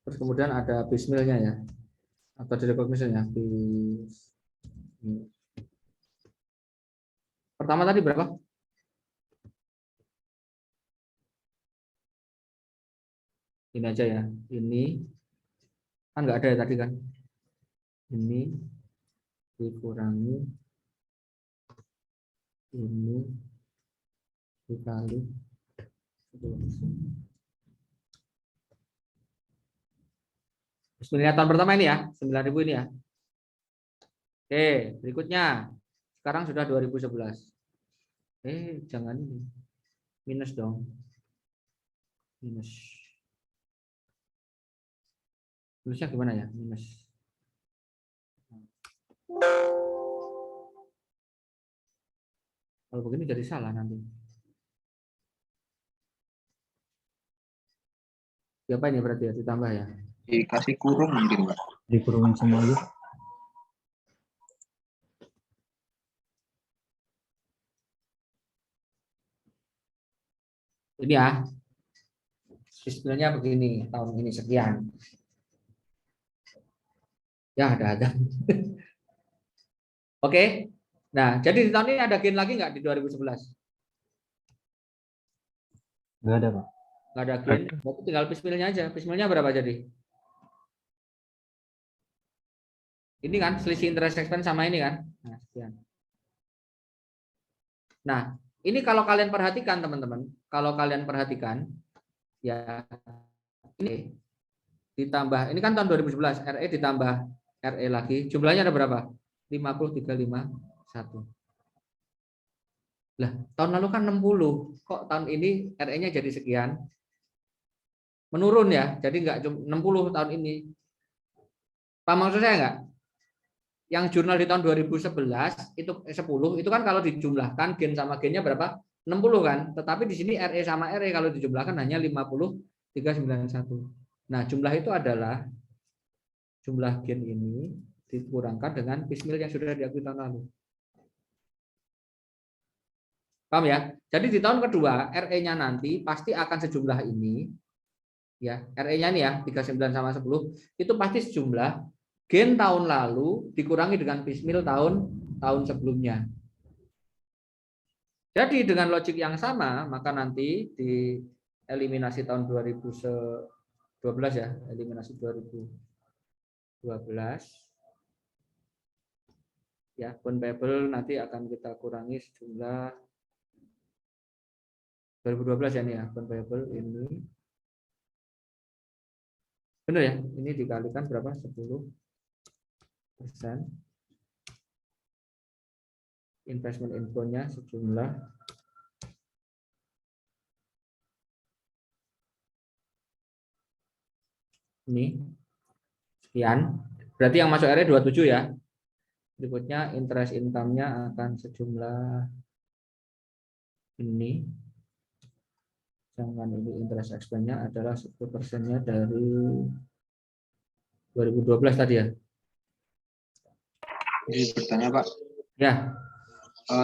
Terus kemudian ada bismilnya ya. Atau di recognition-nya. Pertama tadi berapa? Ini aja ya. Ini kan nggak ada ya tadi kan. Ini dikurangi ini dikali 10%. Bismillah tahun pertama ini ya, 9.000 ini ya. Oke, berikutnya. Sekarang sudah 2011. Jangan ini. Minus dong. Minus. Minusnya gimana ya? Minus. Kalau begini jadi salah nanti. Siapa ini berarti ya? Ditambah ya? Dikasih kurung mungkin, Pak. Dikurungin semua aja. Ini ya. Istilahnya begini, tahun ini sekian. Ya, ada. Oke. Nah, jadi di tahun ini ada gain lagi nggak di 2011? Nggak ada, Pak. Nggak ada gain. Berarti tinggal bismilnya aja. Bismilnya berapa jadi? Ini kan selisih interest expense sama ini kan? Nah, sekian. Nah, ini kalau kalian perhatikan teman-teman, kalau kalian perhatikan ya ini ditambah, ini kan tahun 2011, RE ditambah RE lagi, jumlahnya ada berapa? 50,351. Lah, tahun lalu kan 60, kok tahun ini RE-nya jadi sekian? Menurun ya, jadi nggak cuma 60 tahun ini. Paham maksud saya nggak? Yang jurnal di tahun 2011 itu 10 itu kan kalau dijumlahkan gen sama gennya berapa? 60 kan. Tetapi di sini RE sama RE kalau dijumlahkan hanya 50,391. Nah, jumlah itu adalah jumlah gen ini dikurangkan dengan pismil yang sudah diakui tahun lalu. Paham ya? Jadi di tahun kedua RE-nya nanti pasti akan sejumlah ini. Ya, RE-nya nih ya 39 sama 10 itu pasti sejumlah gen tahun lalu dikurangi dengan pismil tahun sebelumnya. Jadi dengan logik yang sama, maka nanti di eliminasi tahun 2012 ya, eliminasi 2012 ya, bond payable nanti akan kita kurangi sejumlah 2012 ya nih ya, bond payable ini benar ya, ini dikalikan berapa? 10%. Investment inflow-nya sejumlah ini sekian. Berarti yang masuk RE 27 ya. Berikutnya interest income-nya akan sejumlah ini. Sedangkan ini interest expense-nya adalah 10%-nya dari 2012 tadi ya. Jadi bertanya Pak, Ya,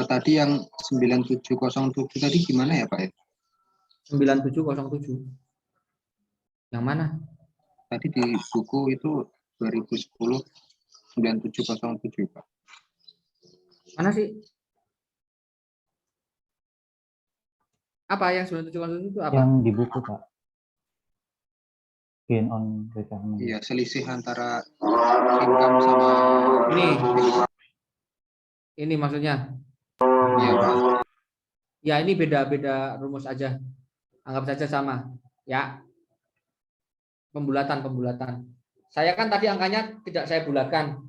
tadi yang 9707 tadi gimana ya Pak? 9707. Yang mana? Tadi di buku itu 2010 9707 Pak. Mana sih? Apa yang 9707 itu apa? Yang di buku, Pak. Gain on retirement. Iya, selisih antara income sama Ini maksudnya. Iya Pak. Ya, ini beda-beda rumus aja. Anggap saja sama. Ya. Pembulatan. Saya kan tadi angkanya tidak saya bulatkan.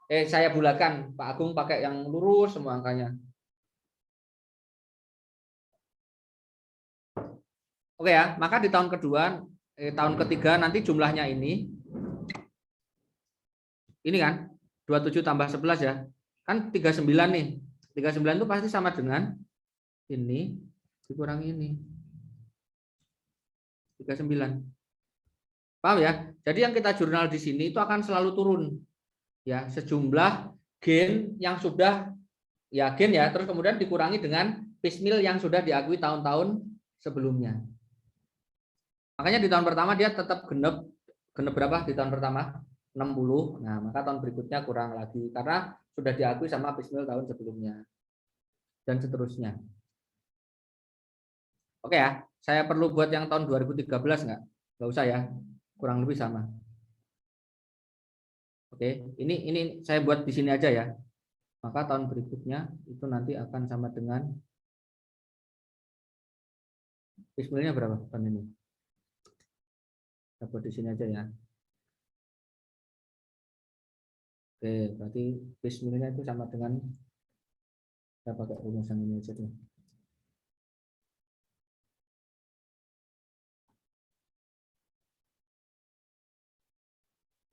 Saya bulatkan. Pak Agung pakai yang lurus semua angkanya. Oke ya, maka di tahun kedua, tahun ketiga nanti jumlahnya ini kan 27 tambah 11 ya. Kan 39 nih. 39 itu pasti sama dengan ini dikurangi ini. 39. Paham ya? Jadi yang kita jurnal di sini itu akan selalu turun. Ya, sejumlah gen yang sudah ya gen ya, terus kemudian dikurangi dengan pismil yang sudah diakui tahun-tahun sebelumnya. Makanya di tahun pertama dia tetap genep berapa di tahun pertama? 60. Nah, maka tahun berikutnya kurang lagi karena sudah diakui sama pismil tahun sebelumnya. Dan seterusnya. Oke ya, saya perlu buat yang tahun 2013 nggak? Nggak usah ya, kurang lebih sama. Oke, ini saya buat di sini aja ya. Maka tahun berikutnya itu nanti akan sama dengan pismilnya berapa tahun ini? Saya buat di sini aja ya. Oke, berarti pismilnya itu sama dengan saya pakai rumusan ini aja deh.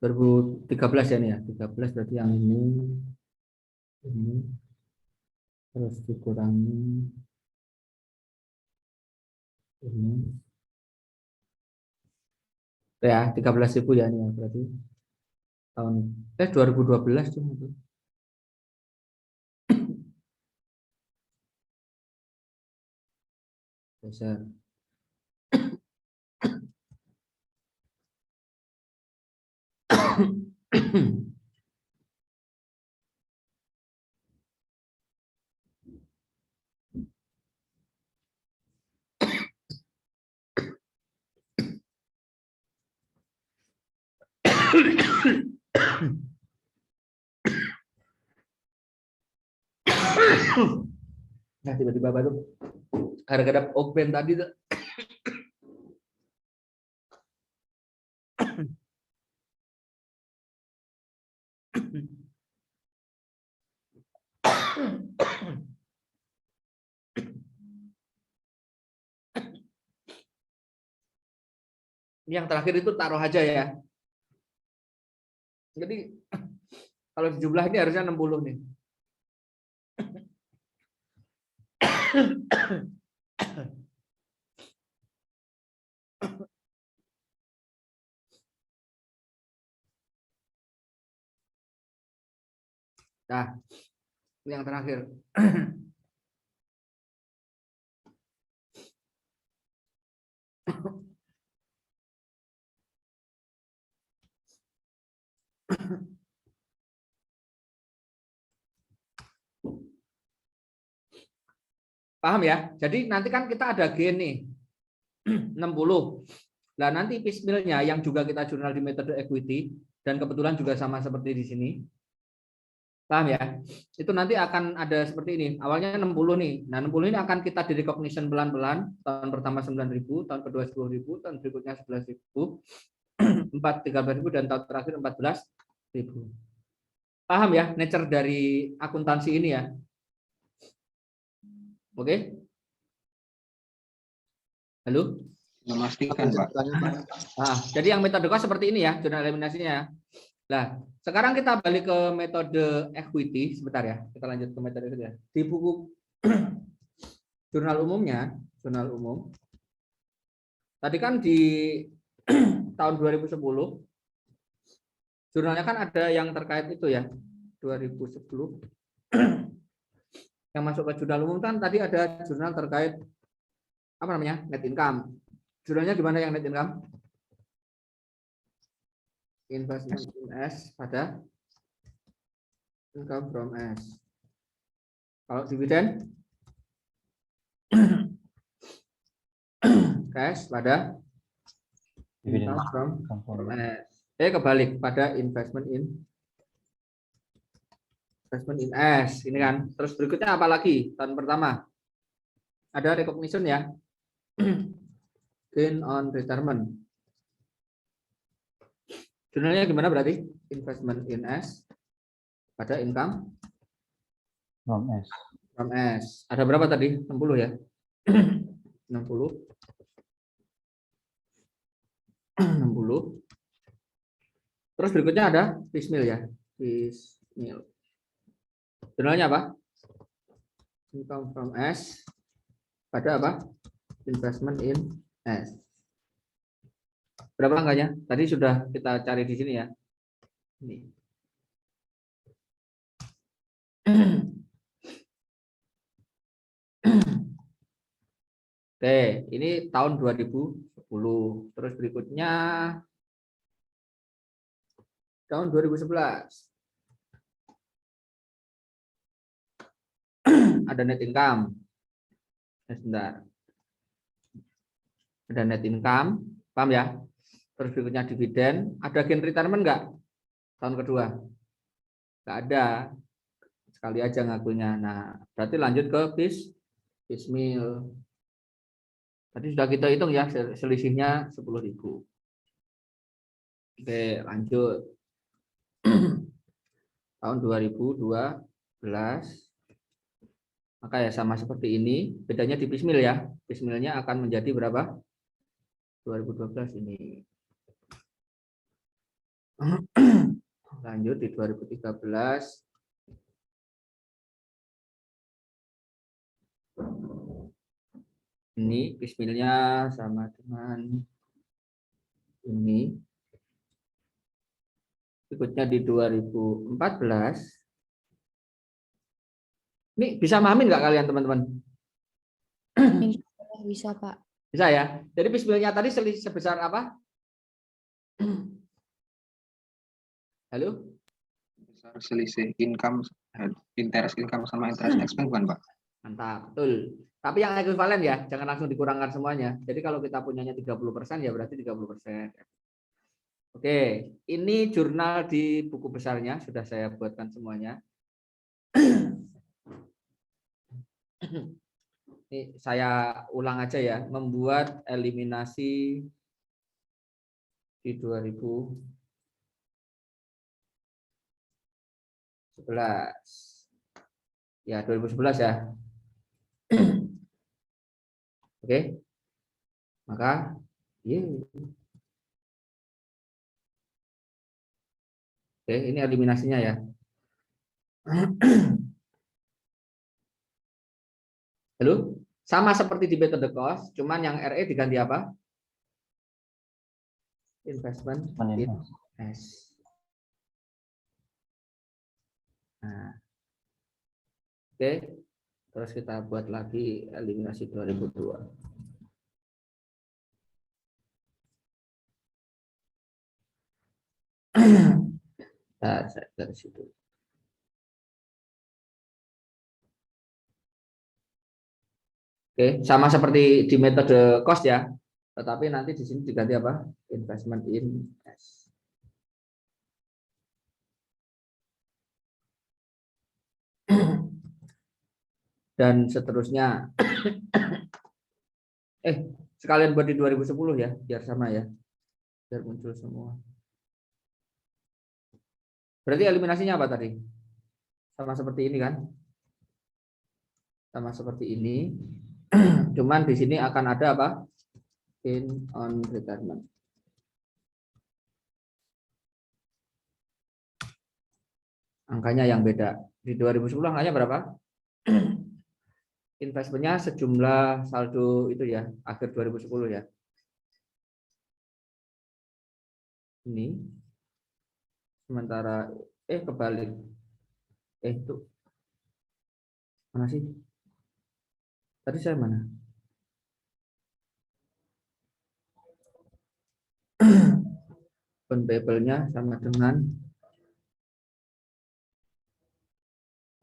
(2013) ya nih ya, 13 berarti yang ini terus dikurangi ini ya 13.000 ya nih ya, berarti tahun 2012 cuma itu. Besar. Nah, tiba-tiba batuk gara-gara open tadi tuh. Ini yang terakhir itu taruh aja ya. Jadi kalau di jumlah ini harusnya 60 nih. Nah, ini yang terakhir. Paham ya? Jadi nanti kan kita ada gain nih 60. Nah, nanti piecemeal-nya yang juga kita jurnal di metode equity dan kebetulan juga sama seperti di sini. Paham ya? Itu nanti akan ada seperti ini. Awalnya 60 nih. Nah, 60 ini akan kita di recognition pelan-pelan. Tahun pertama 9.000, tahun kedua 10.000, tahun berikutnya 11.000, 13.000 dan tahun terakhir 14.000. Paham ya nature dari akuntansi ini ya? Oke? Halo? Memastikan, Pak. Nah, jadi yang metode cost seperti ini ya, jurnal eliminasinya. Nah, sekarang kita balik ke metode equity. Sebentar ya, kita lanjut ke metode equity ya. Di buku jurnal umumnya, jurnal umum. Tadi kan di tahun 2010, jurnalnya kan ada yang terkait itu ya, 2010. Yang masuk ke jurnal umum kan tadi ada jurnal terkait apa namanya, net income. Jurnalnya gimana yang net income? Investment in S pada income from S. Kalau dividen cash pada Dividen income from from S. Kebalik pada investment in S. Ini kan. Terus berikutnya apa lagi? Tahun pertama ada recognition ya. Gain on retirement. Jurnalnya gimana berarti? Investment in S pada income from S. from S. Ada berapa tadi? 60 ya? 60. 60. Terus berikutnya ada piecemeal ya. Piecemeal. Jurnalnya apa? Income from S pada apa? Investment in S. Berapa angkanya? Tadi sudah kita cari di sini ya. Ini. Oke, ini tahun 2010. Terus berikutnya tahun 2011. Ada net income. Sebentar. Ada net income, paham ya? Terus berikutnya dividen. Ada gain retirement enggak? Tahun kedua. Enggak ada. Sekali aja ngakunya. Nah, berarti lanjut ke piecemeal. Tadi sudah kita hitung ya, selisihnya 10.000. Oke, lanjut. Tahun 2012. Maka ya sama seperti ini, bedanya di piecemeal ya. Piecemealnya akan menjadi berapa? 2012 ini. Lanjut di 2013. Ini piecemealnya sama dengan ini. Berikutnya di 2014. Ini bisa mahamin nggak kalian teman-teman? Bisa, Pak. Bisa ya. Jadi piecemealnya tadi sebesar apa? Halo? Besar selisih income, interest income sama interest expense bukan, Pak? Mantap, betul. Tapi yang ekuivalen ya, jangan langsung dikurangkan semuanya. Jadi kalau kita punyanya 30% ya berarti 30%. Oke, ini jurnal di buku besarnya sudah saya buatkan semuanya. Ini saya ulang aja ya, membuat eliminasi di 2011. Ya, 2011 ya. Oke. Maka Oke, ini eliminasinya ya. Halo? Sama seperti di metode cost, cuman yang RE diganti apa? Investment in S. Nah. Oke. Terus kita buat lagi eliminasi 2002. Nah, dari situ. Oke, sama seperti di metode cost ya. Tetapi nanti di sini diganti apa? Investment in S. Dan seterusnya. Sekalian buat di 2010 ya, biar sama ya. Biar muncul semua. Berarti eliminasinya apa tadi? Sama seperti ini kan? Sama seperti ini. Cuman di sini akan ada apa? In on retirement. Angkanya yang beda. Di 2010 angkanya berapa? Investmentnya sejumlah saldo itu ya, akhir 2010 ya. Ini. Sementara, kebalik. Itu. Mana sih? Tadi saya mana? Payable-nya sama dengan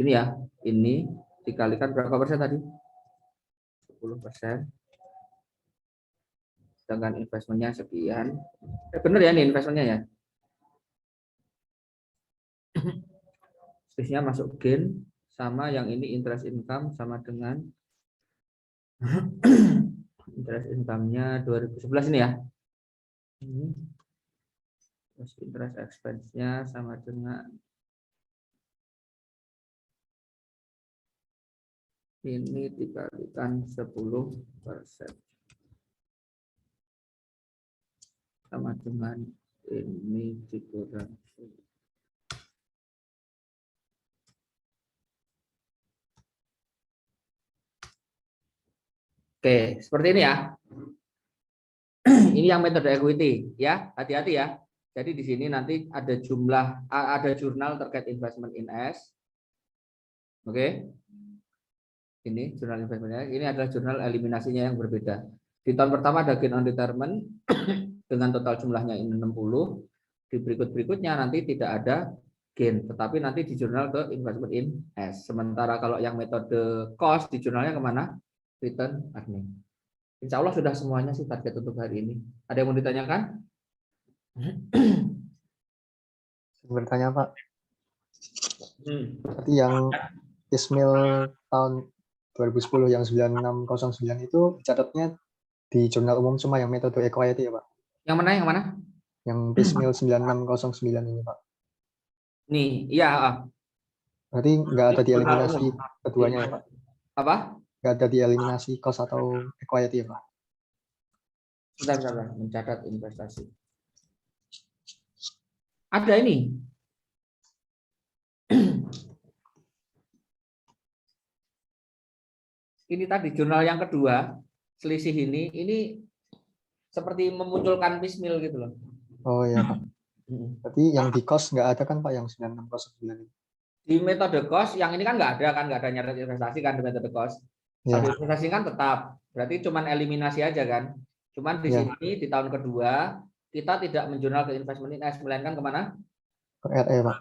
ini ya, ini dikalikan berapa persen tadi? 10%. Sedangkan investmentnya sekian. Bener ya nih investmentnya ya. Space-nya masuk gain sama yang ini interest income sama dengan interest income-nya 2011 ini ya. Terus interest expense-nya sama dengan ini dikalikan 10% sama dengan ini dikurang. Oke, seperti ini ya. Ini yang metode equity ya, hati-hati ya. Jadi di sini nanti ada jurnal terkait investment in S. Oke. Ini jurnal investment in S. Ini adalah jurnal eliminasinya yang berbeda. Di tahun pertama ada gain on retirement dengan total jumlahnya ini 60. Di berikut-berikutnya nanti tidak ada gain, tetapi nanti di jurnal ke investment in S. Sementara kalau yang metode cost di jurnalnya kemana? Return earning. Insya Allah sudah semuanya sih target untuk hari ini. Ada yang mau ditanyakan? Bertanya Pak. Berarti yang Ismail tahun 2010 yang 9609 itu catatnya di jurnal umum cuma yang metode equity ya Pak? Yang mana? Yang mana? Yang Ismail 9609 ini Pak. Nih, iya. Berarti nggak ada di eliminasi keduanya ya Pak? Apa? Nggak ada di eliminasi cost atau equity ya Pak? Bentar. Mencatat investasi. Ada ini. Ini tadi jurnal yang kedua, selisih ini seperti memunculkan piecemeal gitu loh. Oh iya Pak. Berarti yang di cost nggak ada kan Pak yang 9609 ini? Di metode cost yang ini kan nggak ada nyatet investasi kan di metode cost. Saldo investasi kan tetap, berarti cuman eliminasi aja kan. Cuman di sini di tahun kedua kita tidak menjurnal ke investment in S, melainkan kemana? Ke RE Pak.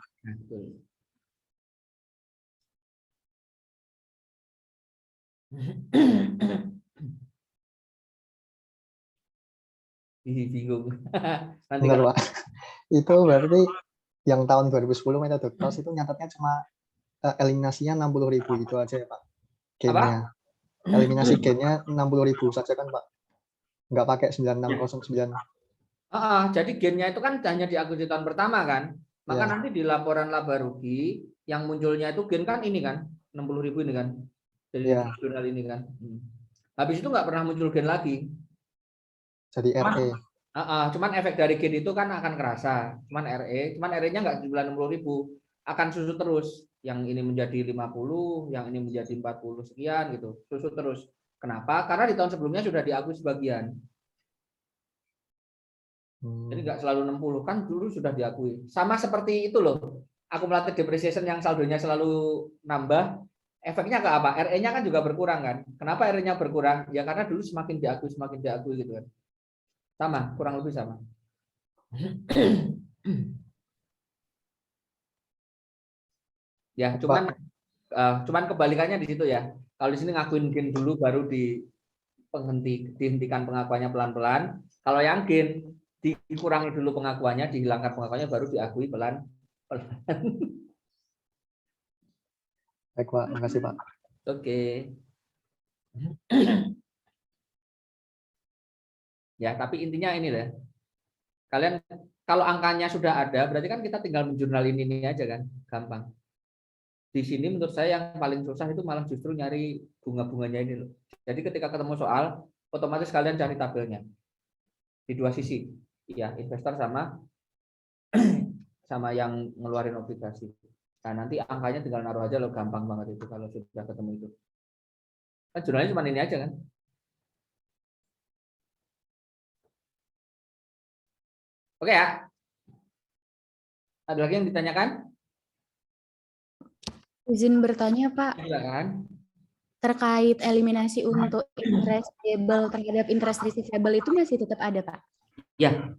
Bingung. Nanti Benar, kalau Pak. Itu berarti yang tahun 2010 metode cost itu nyatatnya cuma eliminasinya 60.000 itu aja ya Pak. Gainnya. Eliminasi gainnya 60.000 saja kan Pak. Nggak pakai 9609. jadi gainnya itu kan hanya diakui di tahun pertama kan. Maka nanti di laporan laba rugi yang munculnya itu gain kan ini kan. 60.000 ini kan. Dari Iya. jurnal ini kan. Habis itu nggak pernah muncul gen lagi. Jadi RE. Cuman efek dari gen itu kan akan kerasa. Cuman RE-nya nggak di bulan 60.000. Akan susut terus. Yang ini menjadi 50, yang ini menjadi 40 sekian gitu. Susut terus. Kenapa? Karena di tahun sebelumnya sudah diakui sebagian. Jadi nggak selalu 60 kan dulu sudah diakui. Sama seperti itu loh. Accumulated depreciation yang saldonya selalu nambah, efeknya ke apa? RE-nya kan juga berkurang kan. Kenapa RE-nya berkurang? Ya karena dulu semakin diakui gitu kan. Sama, kurang lebih sama. Ya, cuman kebalikannya di situ ya. Kalau di sini ngakuin gen dulu baru dihentikan pengakuannya pelan-pelan. Kalau yang gen dikurangi dulu pengakuannya, dihilangkan pengakuannya baru diakui pelan-pelan. Baik, Pak. Makasih, Pak. Oke. Ya, tapi intinya ini lah. Kalian kalau angkanya sudah ada, berarti kan kita tinggal menjurnalin ini aja kan, gampang. Di sini menurut saya yang paling susah itu malah justru nyari bunga-bunganya ini loh. Jadi ketika ketemu soal, otomatis kalian cari tabelnya di dua sisi, ya investor sama yang ngeluarin obligasi. Nah nanti angkanya tinggal naruh aja loh, gampang banget itu kalau sudah ketemu itu. Kan jurnalnya cuma ini aja kan. Oke ya. Ada lagi yang ditanyakan? Izin bertanya, Pak. Silakan. Terkait eliminasi untuk interest payable terhadap interest receivable itu masih tetap ada, Pak? Ya.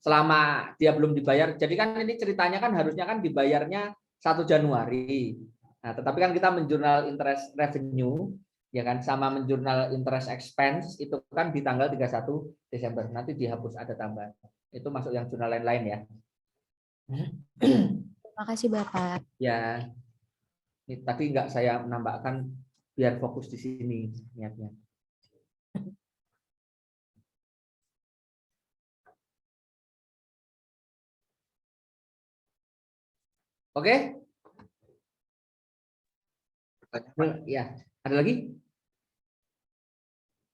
Selama dia belum dibayar. Jadi kan ini ceritanya kan harusnya kan dibayarnya 1 Januari. Nah, tetapi kan kita menjurnal interest revenue ya kan sama menjurnal interest expense itu kan di tanggal 31 Desember. Nanti dihapus ada tambahan. Itu masuk yang jurnal lain-lain ya. Terima kasih, Bapak. Ya. Ini tadi nggak saya menambahkan biar fokus di sini niatnya. Oke? Ya, ada lagi?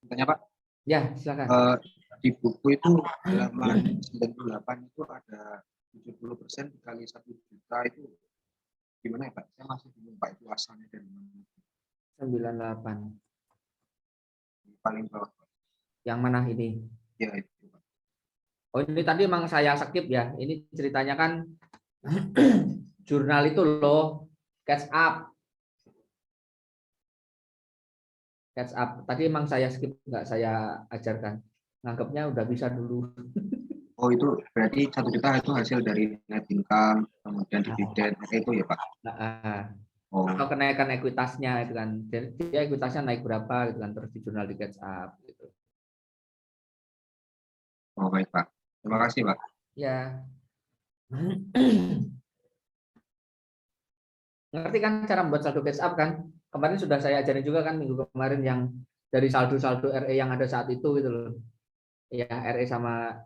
Tanya Pak, Ya, silakan. di buku itu halaman 98 itu ada 70% dikali 1 juta itu gimana ya Pak? Saya masih bingung Pak itu asalnya dari mana. 98. Paling bawah. Yang mana ini? Ya itu Pak. Oh ini tadi emang saya skip ya. Ini ceritanya kan jurnal itu loh, catch up. Catch up. Tadi emang saya skip, nggak saya ajarkan. Nganggapnya udah bisa dulu. Oh itu berarti 1 juta itu hasil dari net income, kemudian dividen itu ya Pak? Oh. Atau kenaikan ekuitasnya itu kan. Jadi dia ekuitasnya naik berapa gitu kan, terus di jurnal di catch up gitu. Oh baik Pak. Terima kasih Pak. Ya. Ngerti kan cara membuat saldo catch up kan? Kemarin sudah saya ajarin juga kan minggu kemarin yang dari saldo-saldo RE yang ada saat itu gitu loh. Ya, RE sama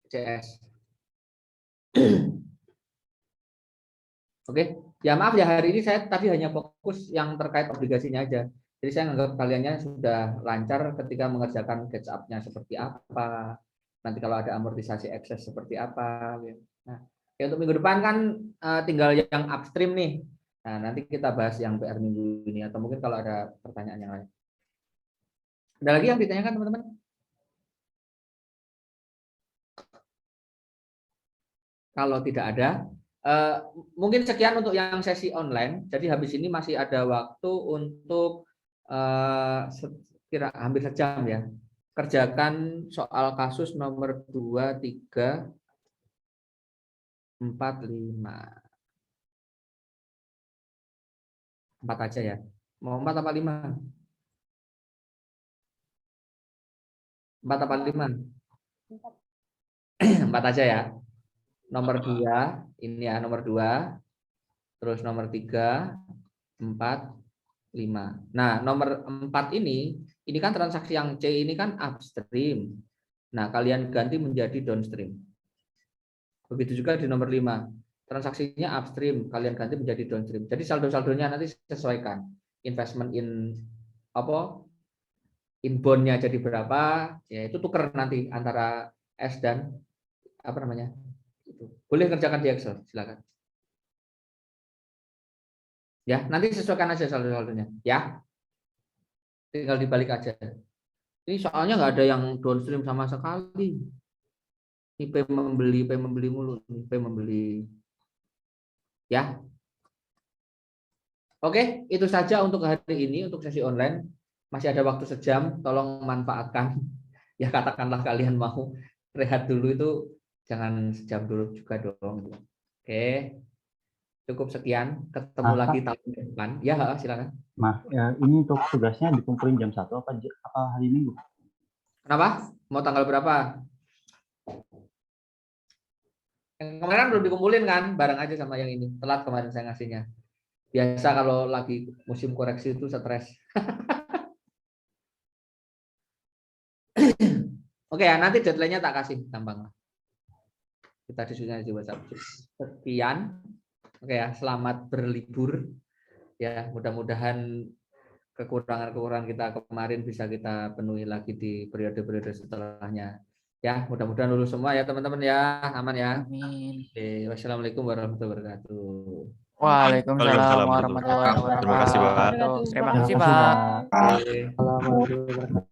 CS. Oke. Ya maaf ya hari ini saya tadi hanya fokus yang terkait obligasinya aja. Jadi saya menganggap kaliannya sudah lancar ketika mengerjakan catch up-nya seperti apa. Nanti kalau ada amortisasi ekses seperti apa. Nah, ya untuk minggu depan kan tinggal yang upstream nih. Nah, nanti kita bahas yang PR minggu ini atau mungkin kalau ada pertanyaan yang lain. Ada lagi yang ditanyakan teman-teman? Kalau tidak ada, mungkin sekian untuk yang sesi online. Jadi habis ini masih ada waktu untuk kira hampir sejam ya. Kerjakan soal kasus nomor 2, 3, 4, 5. 4 aja ya. Mau 4 apa 5? 4 apa 5? 4 aja ya. Nomor 2, ini ya nomor 2. Terus nomor 3, 4, 5. Nah, nomor 4 ini kan transaksi yang C ini kan upstream. Nah, kalian ganti menjadi downstream. Begitu juga di nomor 5. transaksinya upstream, kalian ganti menjadi downstream. Jadi saldo-saldonya nanti sesuaikan. Investment in in bond-nya jadi berapa, ya itu tuker nanti antara S dan itu. Boleh kerjakan di Excel, silakan. Ya, nanti sesuaikan aja saldo-saldonya, ya. Tinggal dibalik aja. Ini soalnya nggak ada yang downstream sama sekali. Ini P membeli mulu, P membeli. Ya. Oke, itu saja untuk hari ini, untuk sesi online. Masih ada waktu sejam, tolong manfaatkan. Ya katakanlah kalian mau rehat dulu itu, jangan sejam dulu juga dong. Oke, cukup sekian. Ketemu lagi tahun depan. Ya, silakan. Maaf, ya, ini untuk tugasnya dikumpulin jam 1 apa hari Minggu? Kenapa? Mau tanggal berapa? Yang kemarin belum dikumpulin kan? Bareng aja sama yang ini. Telat kemarin saya ngasihnya. Biasa kalau lagi musim koreksi itu stres. Oke ya, nanti deadline-nya tak kasih, gampang lah. Kita diskusikan di WhatsApp. Sekian. Oke ya, selamat berlibur. Ya, mudah-mudahan kekurangan-kekurangan kita kemarin bisa kita penuhi lagi di periode-periode setelahnya. Ya, mudah-mudahan lulus semua ya teman-teman ya, aman ya. Amin. Oke, wassalamualaikum warahmatullahi wabarakatuh. Waalaikumsalam warahmatullahi wabarakatuh. Terima kasih, Pak. Terima kasih, Terima kasih, Pak. Pak. Oke. Assalamualaikum warahmatullahi wabarakatuh.